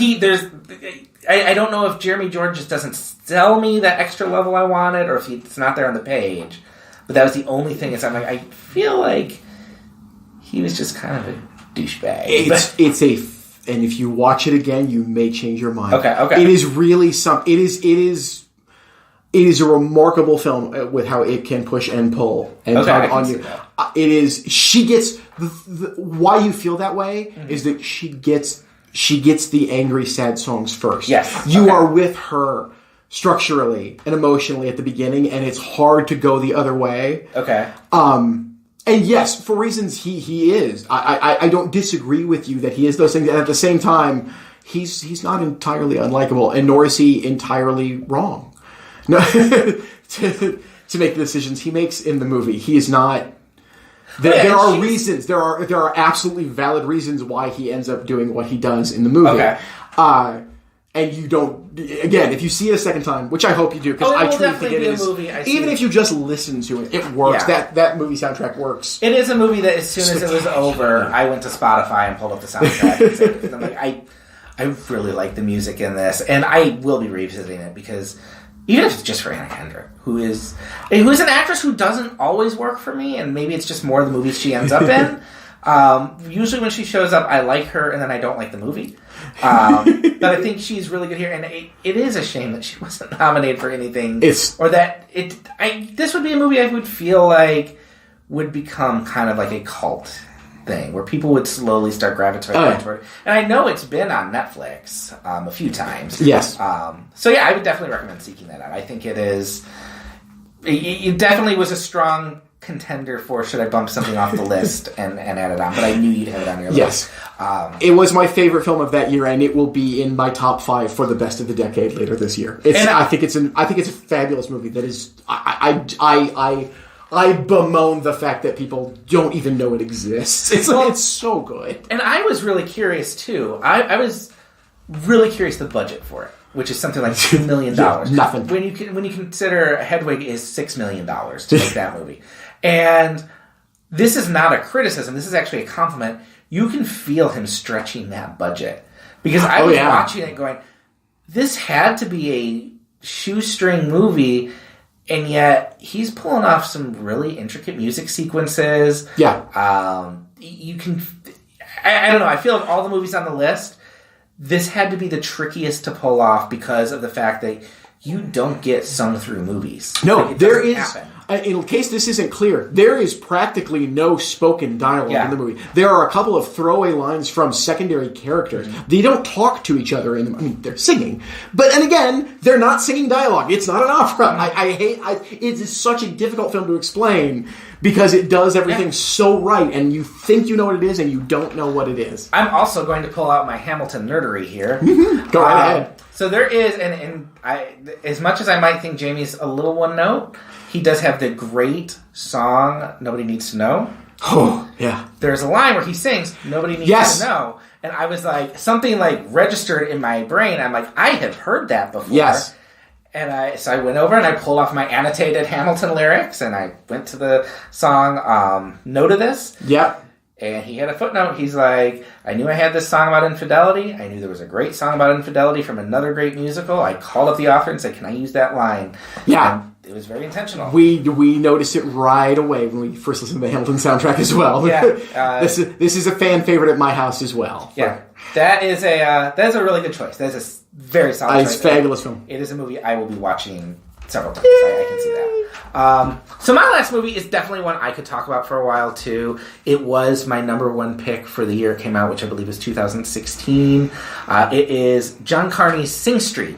I don't know if Jeremy Jordan just doesn't sell me that extra level I wanted, or if it's not there on the page. But that was the only thing. Is I'm like, I feel like he was just kind of a douchebag. And if you watch it again, you may change your mind. Okay. It is really it is a remarkable film with how it can push and pull and tug on you. It is. She gets why you feel that way is that she gets the angry, sad songs first. Yes, you are with her structurally and emotionally at the beginning, and it's hard to go the other way. Okay. And yes, for reasons he is. I don't disagree with you that he is those things, and at the same time, he's not entirely unlikable, and nor is he entirely wrong. No, to make the decisions he makes in the movie, he is not. There are reasons. There are absolutely valid reasons why he ends up doing what he does in the movie. Okay. And you don't. Again, if you see it a second time, which I hope you do, because I truly think it is. Even if you just listen to it, it works. Yeah. That movie soundtrack works. It is a movie that as soon as it was over, I went to Spotify and pulled up the soundtrack. And I'm like, I really like the music in this, and I will be revisiting it because. Even if it's just for Anna Kendrick, who is an actress who doesn't always work for me, and maybe it's just more the movies she ends up in. Usually when she shows up, I like her, and then I don't like the movie. But I think she's really good here, and it is a shame that she wasn't nominated for anything. This would be a movie I would feel like would become kind of like a cult thing, where people would slowly start gravitating toward it. And I know it's been on Netflix a few times. Yes. So yeah, I would definitely recommend seeking that out. I think it is. It definitely was a strong contender for should I bump something off the list and add it on, but I knew you'd have it on your list. Yes. It was my favorite film of that year, and it will be in my top 5 for the best of the decade later this year. I think it's a fabulous movie that is. I bemoan the fact that people don't even know it exists. It's so good. And I was really curious, too. I was really curious the budget for it, which is something like $2 million. Nothing. When you consider Hedwig is $6 million to make that movie. And this is not a criticism. This is actually a compliment. You can feel him stretching that budget. Because I was watching it going, this had to be a shoestring movie. And yet, he's pulling off some really intricate music sequences. Yeah. You can... I don't know. I feel like all the movies on the list, this had to be the trickiest to pull off because of the fact that you don't get sung through movies. No, there is... happen. In case this isn't clear, there is practically no spoken dialogue in the movie. There are a couple of throwaway lines from secondary characters. They don't talk to each other in them. I mean, they're singing. And again, they're not singing dialogue. It's not an opera. It is such a difficult film to explain because it does everything so right, and you think you know what it is, and you don't know what it is. I'm also going to pull out my Hamilton nerdery here. Go right ahead. So there is, and as much as I might think Jamie's a little one note, he does have the great song, Nobody Needs to Know. Oh, yeah. There's a line where he sings, Nobody Needs to Know. And I was like, something like registered in my brain. I'm like, I have heard that before. Yes. And so I went over and I pulled off my annotated Hamilton lyrics and I went to the song, No to This. Yep. And he had a footnote. He's like, I knew I had this song about infidelity. I knew there was a great song about infidelity from another great musical. I called up the author and said, can I use that line? Yeah. And it was very intentional. We noticed it right away when we first listened to the Hamilton soundtrack as well. Yeah. This is a fan favorite at my house as well. Yeah. That is a really good choice. That is a very solid choice. It's a fabulous film. It is a movie I will be watching several times. I can see that. So my last movie is definitely one I could talk about for a while, too. It was my number one pick for the year it came out, which I believe was 2016. It is John Carney's Sing Street,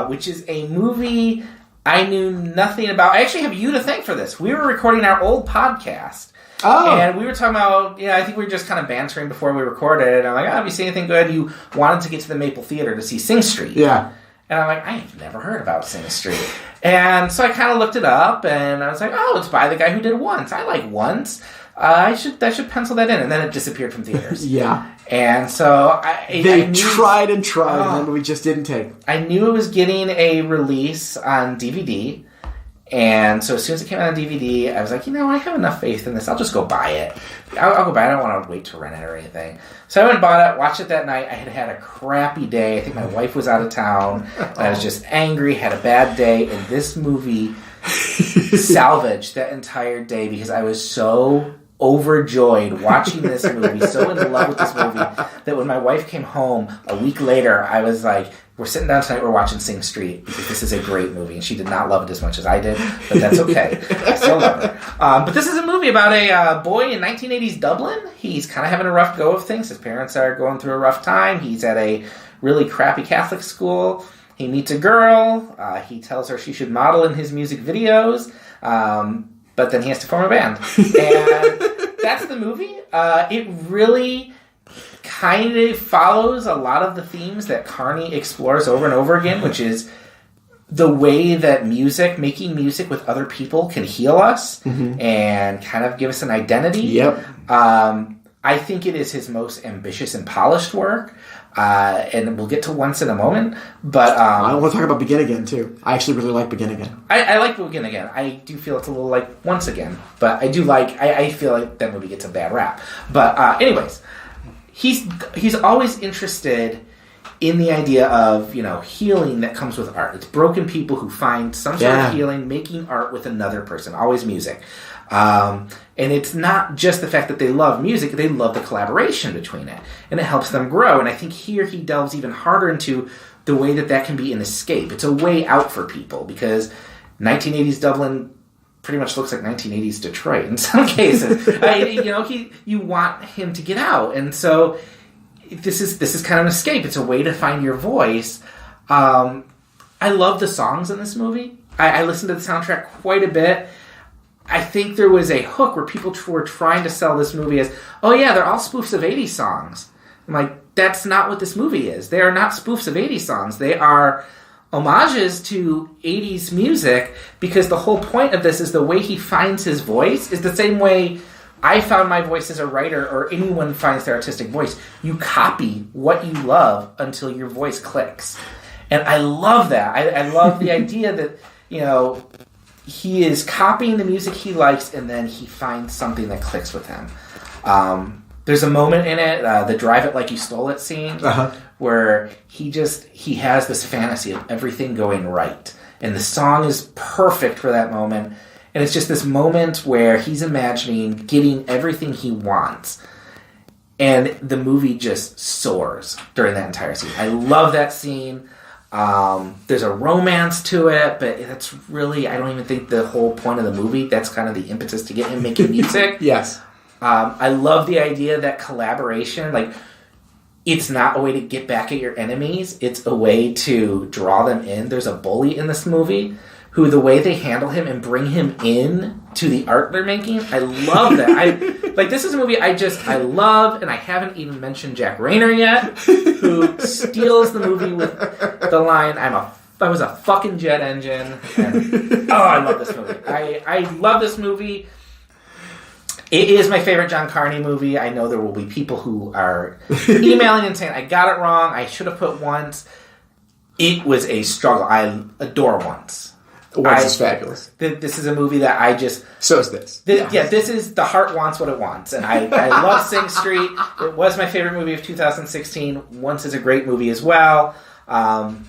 which is a movie I knew nothing about. I actually have you to thank for this. We were recording our old podcast, Oh. And we were talking about, I think we were just kind of bantering before we recorded. And I'm like, have you seen anything good? You wanted to get to the Maple Theater to see Sing Street. Yeah. And I'm like, I've never heard about Sing Street. And so I kind of looked it up, and I was like, oh, it's by the guy who did Once. I like Once. I should pencil that in. And then it disappeared from theaters. Yeah. And so they tried and tried, and that movie just didn't take. I knew it was getting a release on DVD. And so as soon as it came out on DVD, I was like, I have enough faith in this. I'll just go buy it. I'll go buy it. I don't want to wait to rent it or anything. So I went and bought it, watched it that night. I had a crappy day. I think my wife was out of town. And I was just angry, had a bad day. And this movie salvaged that entire day because I was so overjoyed watching this movie, so in love with this movie, that when my wife came home a week later, I was like, we're sitting down tonight, we're watching Sing Street, because this is a great movie. And she did not love it as much as I did, but that's okay. I still love her. But this is a movie about a boy in 1980s Dublin. He's kind of having a rough go of things. His parents are going through a rough time. He's at a really crappy Catholic school. He meets a girl. He tells her she should model in his music videos. But then he has to form a band. And that's the movie. It really kind of follows a lot of the themes that Carney explores over and over again, which is the way that making music with other people can heal us and kind of give us an identity. Yep. I think it is his most ambitious and polished work. And we'll get to Once in a moment, but I want to talk about Begin Again too. I actually really like Begin Again. I like Begin Again. I do feel it's a little like Once Again, but I do like. I feel like that movie gets a bad rap. But anyways, he's always interested in the idea of healing that comes with art. It's broken people who find some sort of healing making art with another person. Always music. And it's not just the fact that they love music, they love the collaboration between it. And it helps them grow. And I think here he delves even harder into the way that can be an escape. It's a way out for people, because 1980s Dublin pretty much looks like 1980s Detroit in some cases. You want him to get out. And so this is kind of an escape. It's a way to find your voice. I love the songs in this movie. I listened to the soundtrack quite a bit. I think there was a hook where people were trying to sell this movie as, oh yeah, they're all spoofs of 80s songs. I'm like, that's not what this movie is. They are not spoofs of 80s songs. They are homages to 80s music, because the whole point of this is the way he finds his voice is the same way I found my voice as a writer, or anyone finds their artistic voice. You copy what you love until your voice clicks. And I love that. I love the idea that, he is copying the music he likes, and then he finds something that clicks with him. There's a moment in it, the Drive It Like You Stole It scene, where he has this fantasy of everything going right. And the song is perfect for that moment. And it's just this moment where he's imagining getting everything he wants. And the movie just soars during that entire scene. I love that scene. There's a romance to it, but that's really, I don't even think the whole point of the movie. That's kind of the impetus to get him making music. Yes. I love the idea that collaboration, it's not a way to get back at your enemies. It's a way to draw them in. There's a bully in this movie who, the way they handle him and bring him in to the art they're making, I love that. This is a movie I love, and I haven't even mentioned Jack Rayner yet, who steals the movie with the line, I was a fucking jet engine. And, I love this movie. I love this movie. It is my favorite John Carney movie. I know there will be people who are emailing and saying, I got it wrong, I should have put Once. It was a struggle. I adore Once. Once is fabulous. This is a movie that I just... So is this. This is the heart wants what it wants. And I love Sing Street. It was my favorite movie of 2016. Once is a great movie as well. And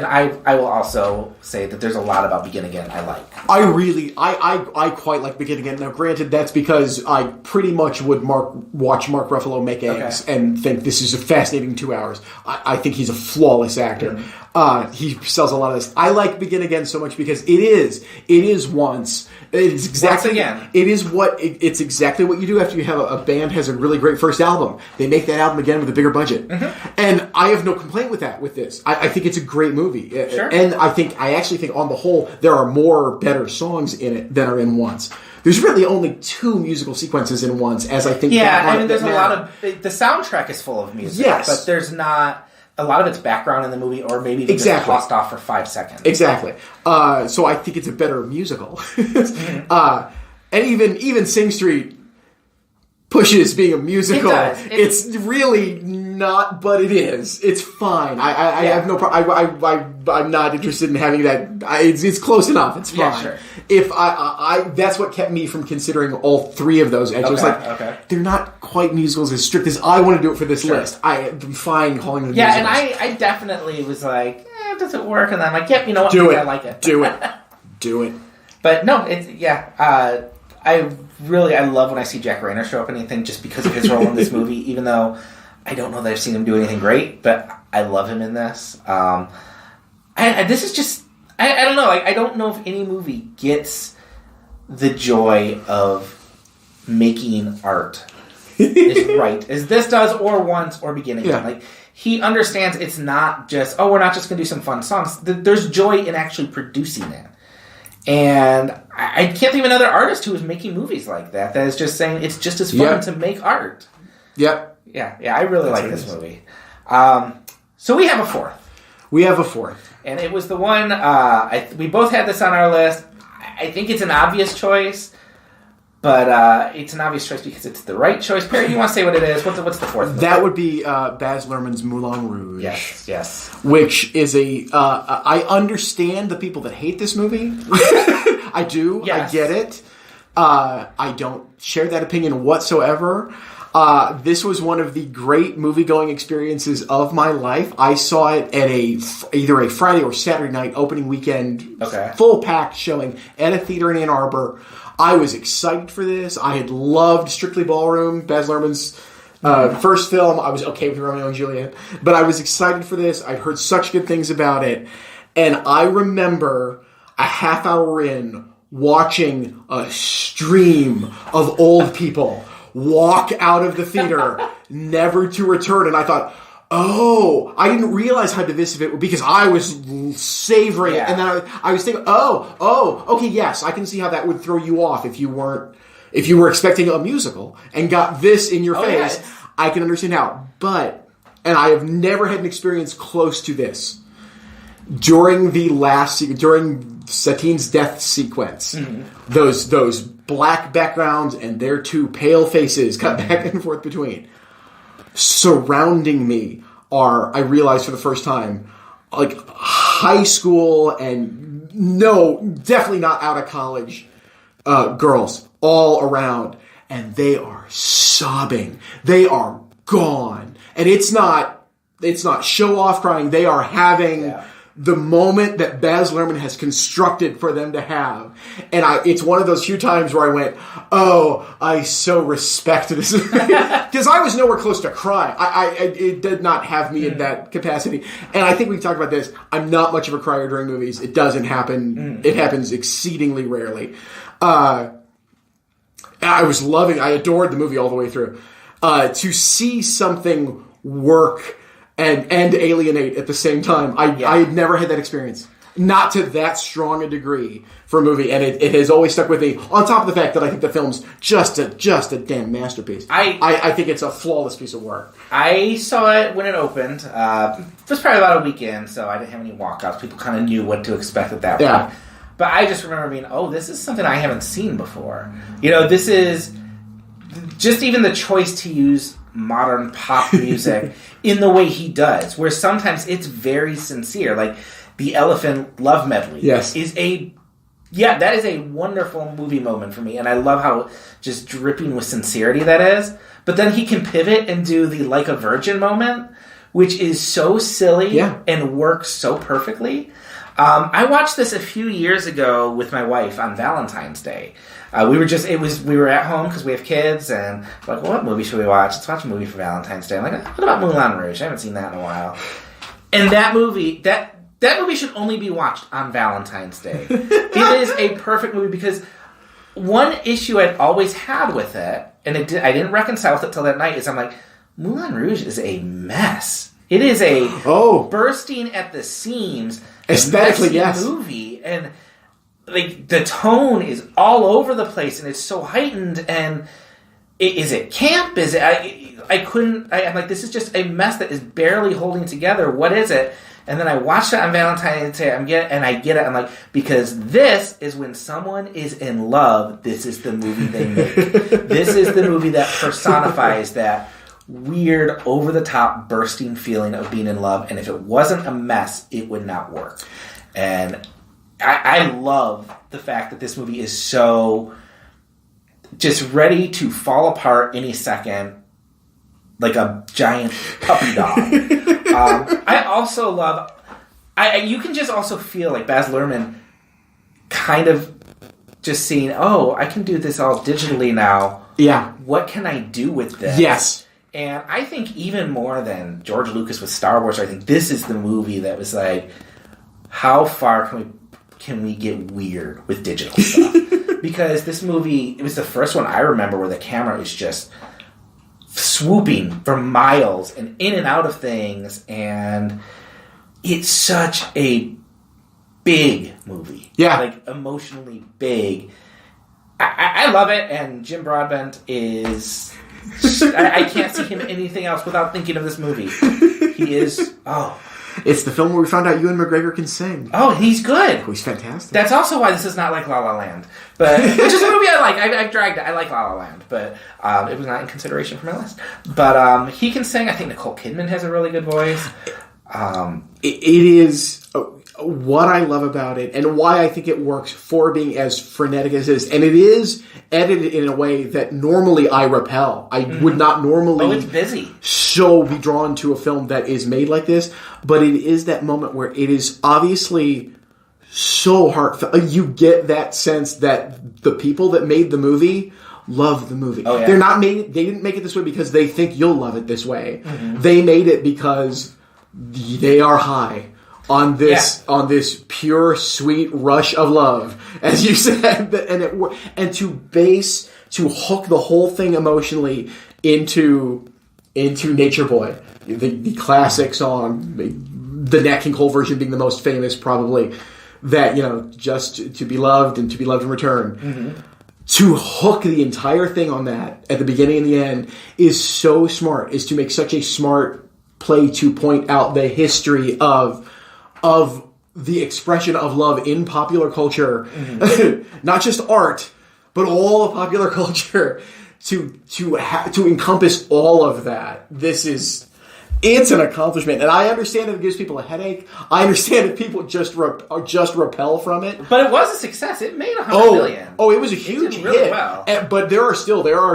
I will also say that there's a lot about Begin Again I like. I quite like Begin Again. Now, granted, that's because I pretty much would watch Mark Ruffalo make eggs and think this is a fascinating 2 hours. I think he's a flawless actor. Mm-hmm. He sells a lot of this. I like Begin Again so much because it is Once. It's exactly again. It's exactly what you do after you have a band has a really great first album. They make that album again with a bigger budget, and I have no complaint with that. With this, I think it's a great movie. Sure. And I actually think on the whole, there are more better songs in it than are in Once. There's really only 2 musical sequences in Once, as I think. There's a lot of... The soundtrack is full of music. Yes. But there's not... A lot of it's background in the movie, or maybe they just tossed off for 5 seconds. Exactly. So I think it's a better musical. Mm-hmm. And even Sing Street pushes being a musical. It does. It's really not, but it is. It's fine. I have no problem. I'm not interested in having that. It's close enough. It's fine. Yeah, sure. If that's what kept me from considering all 3 of those. They're not quite musicals as strict as I want to do it for this list. I'm fine calling them musicals. And I definitely was like, does it work? And I'm like, yep, you know what? I like it. Do it. Do it. But no, I love when I see Jack Reynor show up in anything just because of his role in this movie, even though I don't know that I've seen him do anything great, but I love him in this. This is just, I don't know, like, I don't know if any movie gets the joy of making art as right as this does, or Once, or Beginning. Yeah. Like, he understands it's not just, we're not just going to do some fun songs. There's joy in actually producing it. And I can't think of another artist who is making movies like that is just saying it's just as fun to make art. Yep. Yeah, I really like this movie. So we have a 4th. We have a 4th. And it was the one, we both had this on our list. I think it's an obvious choice, but it's an obvious choice because it's the right choice. Perry, you want to say what it is? What's the 4th movie? That would be Baz Luhrmann's Moulin Rouge. Yes. Which is I understand the people that hate this movie. I do. Yes. I get it. I don't share that opinion whatsoever. This was one of the great movie-going experiences of my life. I saw it at either a Friday or Saturday night opening weekend, full-packed showing at a theater in Ann Arbor. I was excited for this. I had loved Strictly Ballroom, Baz Luhrmann's first film. I was okay with Romeo and Juliet, but I was excited for this. I'd heard such good things about it, and I remember a half hour in watching a stream of old people walk out of the theater, never to return. And I thought, I didn't realize how divisive it was because I was savoring it. And then I was thinking, okay, yes, I can see how that would throw you off if you were expecting a musical and got this in your face. Yes. I can understand how. And I have never had an experience close to this. During Satine's death sequence, those black backgrounds and their 2 pale faces cut back and forth between. Surrounding me are, I realized for the first time, like high school and definitely not out of college girls all around, and they are sobbing. They are gone, and it's not show off crying. They are having the moment that Baz Luhrmann has constructed for them to have. And it's one of those few times where I went, I so respect this. Because I was nowhere close to crying. It did not have me in that capacity. And I think we've talked about this. I'm not much of a crier during movies. It doesn't happen. It happens exceedingly rarely. I adored the movie all the way through. To see something work and alienate at the same time. I had never had that experience. Not to that strong a degree for a movie, and it has always stuck with me, on top of the fact that I think the film's just a damn masterpiece. I think it's a flawless piece of work. I saw it when it opened. It was probably about a weekend, so I didn't have any walkouts. People kind of knew what to expect at that point. But I just remember being, this is something I haven't seen before. This is just even the choice to use modern pop music in the way he does, where sometimes it's very sincere. Like the Elephant Love Medley that is a wonderful movie moment for me, and I love how just dripping with sincerity that is. But then he can pivot and do the Like a Virgin moment, which is so silly and works so perfectly. I watched this a few years ago with my wife on Valentine's Day. We were at home because we have kids, and like, what movie should we watch? Let's watch a movie for Valentine's Day. I'm like, what about Moulin Rouge? I haven't seen that in a while. And that movie should only be watched on Valentine's Day. It is a perfect movie because one issue I'd always had with it, and I didn't reconcile with it till that night, is I'm like, Moulin Rouge is a mess. It is a Oh. bursting at the seams, Aesthetically, messy yes. movie, and like the tone is all over the place, and it's so heightened. And is it camp? Is it? I'm like, this is just a mess that is barely holding together. What is it? And then I watched it on Valentine's Day. I get it. I'm like, because this is when someone is in love. This is the movie they make. This is the movie that personifies that weird, over-the-top, bursting feeling of being in love. And if it wasn't a mess, it would not work. And I love the fact that this movie is so just ready to fall apart any second, like a giant puppy dog. I also love... you can just also feel like Baz Luhrmann kind of just seeing, oh, I can do this all digitally now. Yeah. What can I do with this? Yes. And I think even more than George Lucas with Star Wars, I think this is the movie that was like, how far can we get weird with digital stuff? Because this movie, it was the first one I remember where the camera is just swooping for miles and in and out of things, and it's such a big movie. Yeah. Like, emotionally big. I love it, and Jim Broadbent is... I can't see him anything else without thinking of this movie. He is... Oh. It's the film where we found out Ewan McGregor can sing. Oh, he's good. Oh, he's fantastic. That's also why this is not like La La Land. But, which is a movie I like. I've dragged it. I like La La Land. But it was not in consideration for my list. But he can sing. I think Nicole Kidman has a really good voice. It is what I love about it and why I think it works for being as frenetic as it is. And it is edited in a way that normally I repel. I would not normally Oh, it's busy. be drawn to a film that is made like this. But it is that moment where it is obviously so heartfelt. You get that sense that the people that made the movie love the movie. Oh, yeah. They didn't make it this way because they think you'll love it this way. They made it because they are high on this pure, sweet rush of love, as you said, and to hook the whole thing emotionally into Nature Boy, the classic song, the Nat King Cole version being the most famous, probably. That, just to be loved and to be loved in return. To hook the entire thing on that at the beginning and the end is so smart. Is to make such a smart play to point out the history of the expression of love in popular culture, not just art, but all of popular culture. To encompass all of that, it's an accomplishment, and I understand if it gives people a headache. I understand if people just repel from it. But it was a success. It made $100 million. Oh, it was a huge did really hit. well. But there are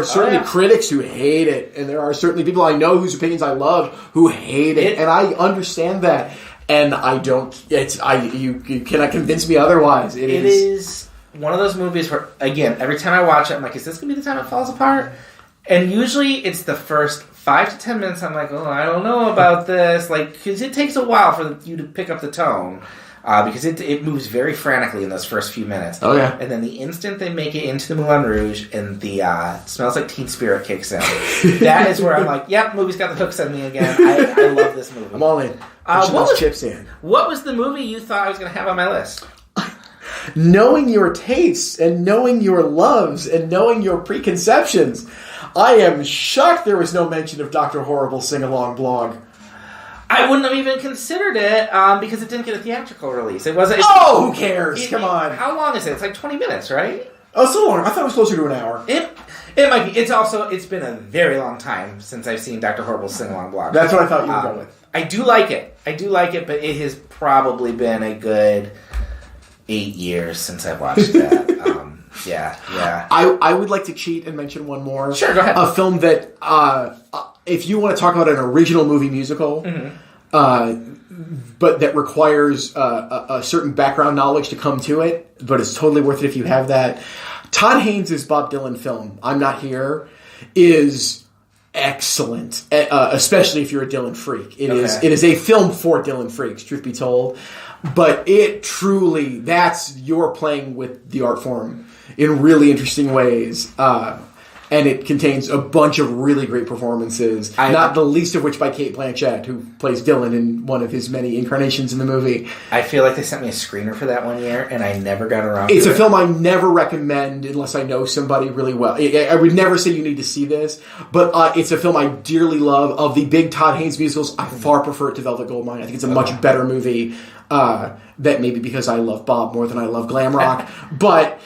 certainly critics who hate it, and there are certainly people I know whose opinions I love who hate it, and I understand that. And I don't. You cannot convince me otherwise. It is one of those movies where, again, every time I watch it, I'm like, is this going to be the time it falls apart? And usually it's the first 5 to 10 minutes. I'm like, oh, I don't know about this, because it takes a while for you to pick up the tone, because it moves very frantically in those first few minutes. Oh yeah. And then the instant they make it into the Moulin Rouge and the Smells Like Teen Spirit kicks in, that is where I'm like, yep, movie's got the hooks on me again. I love this movie. I'm all in. Pushing those chips in. What was the movie you thought I was going to have on my list? Knowing your tastes and knowing your loves and knowing your preconceptions, I am shocked there was no mention of Dr. Horrible's sing-along blog. I wouldn't have even considered it because it didn't get a theatrical release. It wasn't. Who cares? Come on. How long is it? It's like 20 minutes, right? Oh, so long. I thought it was closer to an hour. It might be. It's been a very long time since I've seen Dr. Horrible's sing-along blog. That's what I thought you would go with. I do like it, but it has probably been a good 8 years since I've watched that. Yeah. I would like to cheat and mention one more. Sure, go ahead. A film that, if you want to talk about an original movie musical, but that requires a certain background knowledge to come to it, but it's totally worth it if you have that. Todd Haynes' Bob Dylan film, I'm Not Here, is excellent, especially if you're a Dylan freak. It is a film for Dylan freaks, truth be told. But it truly, you're playing with the art form in really interesting ways. And and it contains a bunch of really great performances, not the least of which by Cate Blanchett, who plays Dylan in one of his many incarnations in the movie. I feel like they sent me a screener for that one year, and I never got around to it. It's a film I never recommend unless I know somebody really well. I would never say you need to see this, but it's a film I dearly love. Of the big Todd Haynes musicals, I far prefer it to Velvet Goldmine. I think it's a much better movie. That maybe because I love Bob more than I love glam rock, but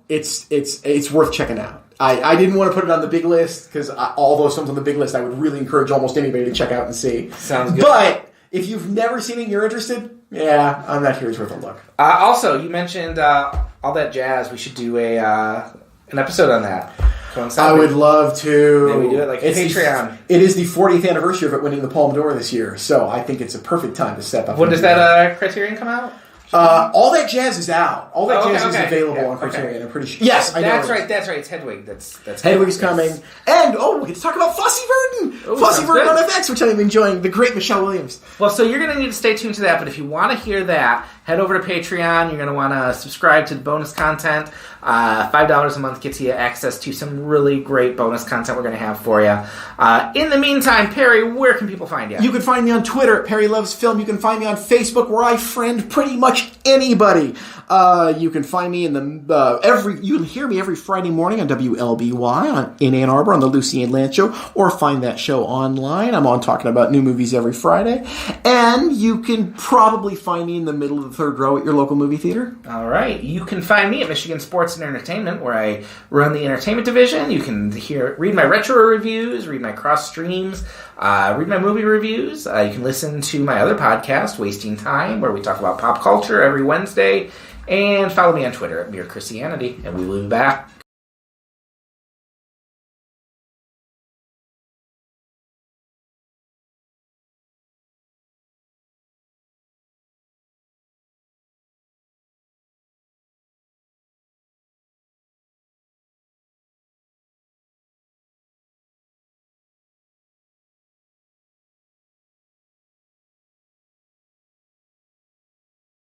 it's worth checking out. I didn't want to put it on the big list because all those films on the big list I would really encourage almost anybody to check out and see. Sounds good. But if you've never seen it and you're interested, yeah, I'm not here. It's worth a look. Also, you mentioned All That Jazz. We should do an episode on that. I would love to. Maybe do it like Patreon. It is the 40th anniversary of it winning the Palme d'Or this year, so I think it's a perfect time to step up. When does that Criterion come out? All That Jazz is out. All That Jazz is available on Criterion. I'm pretty sure. Yes, I know. That's right. It's Hedwig. That's Hedwig's coming. And we get to talk about Fosse Verdon. Fosse Verdon on FX, which I'm enjoying. The great Michelle Williams. Well, so you're going to need to stay tuned to that. But if you want to hear that, head over to Patreon. You're going to want to subscribe to the bonus content. $5 a month gets you access to some really great bonus content we're going to have for you. In the meantime, Perry, where can people find you? You can find me on Twitter at Perry Loves Film. You can find me on Facebook, where I friend pretty much anybody. You can find me in you can hear me every Friday morning on WLBY in Ann Arbor on the Lucy and Lance Show, or find that show online. I'm on talking about new movies every Friday. And you can probably find me in the middle of the third row at your local movie theater. All right. You can find me at Michigan Sports and Entertainment, where I run the entertainment division. You can read my retro reviews, read my cross streams, read my movie reviews. You can listen to my other podcast, Wasting Time, where we talk about pop culture every Wednesday. And follow me on Twitter at Mere Christianity. And we will be back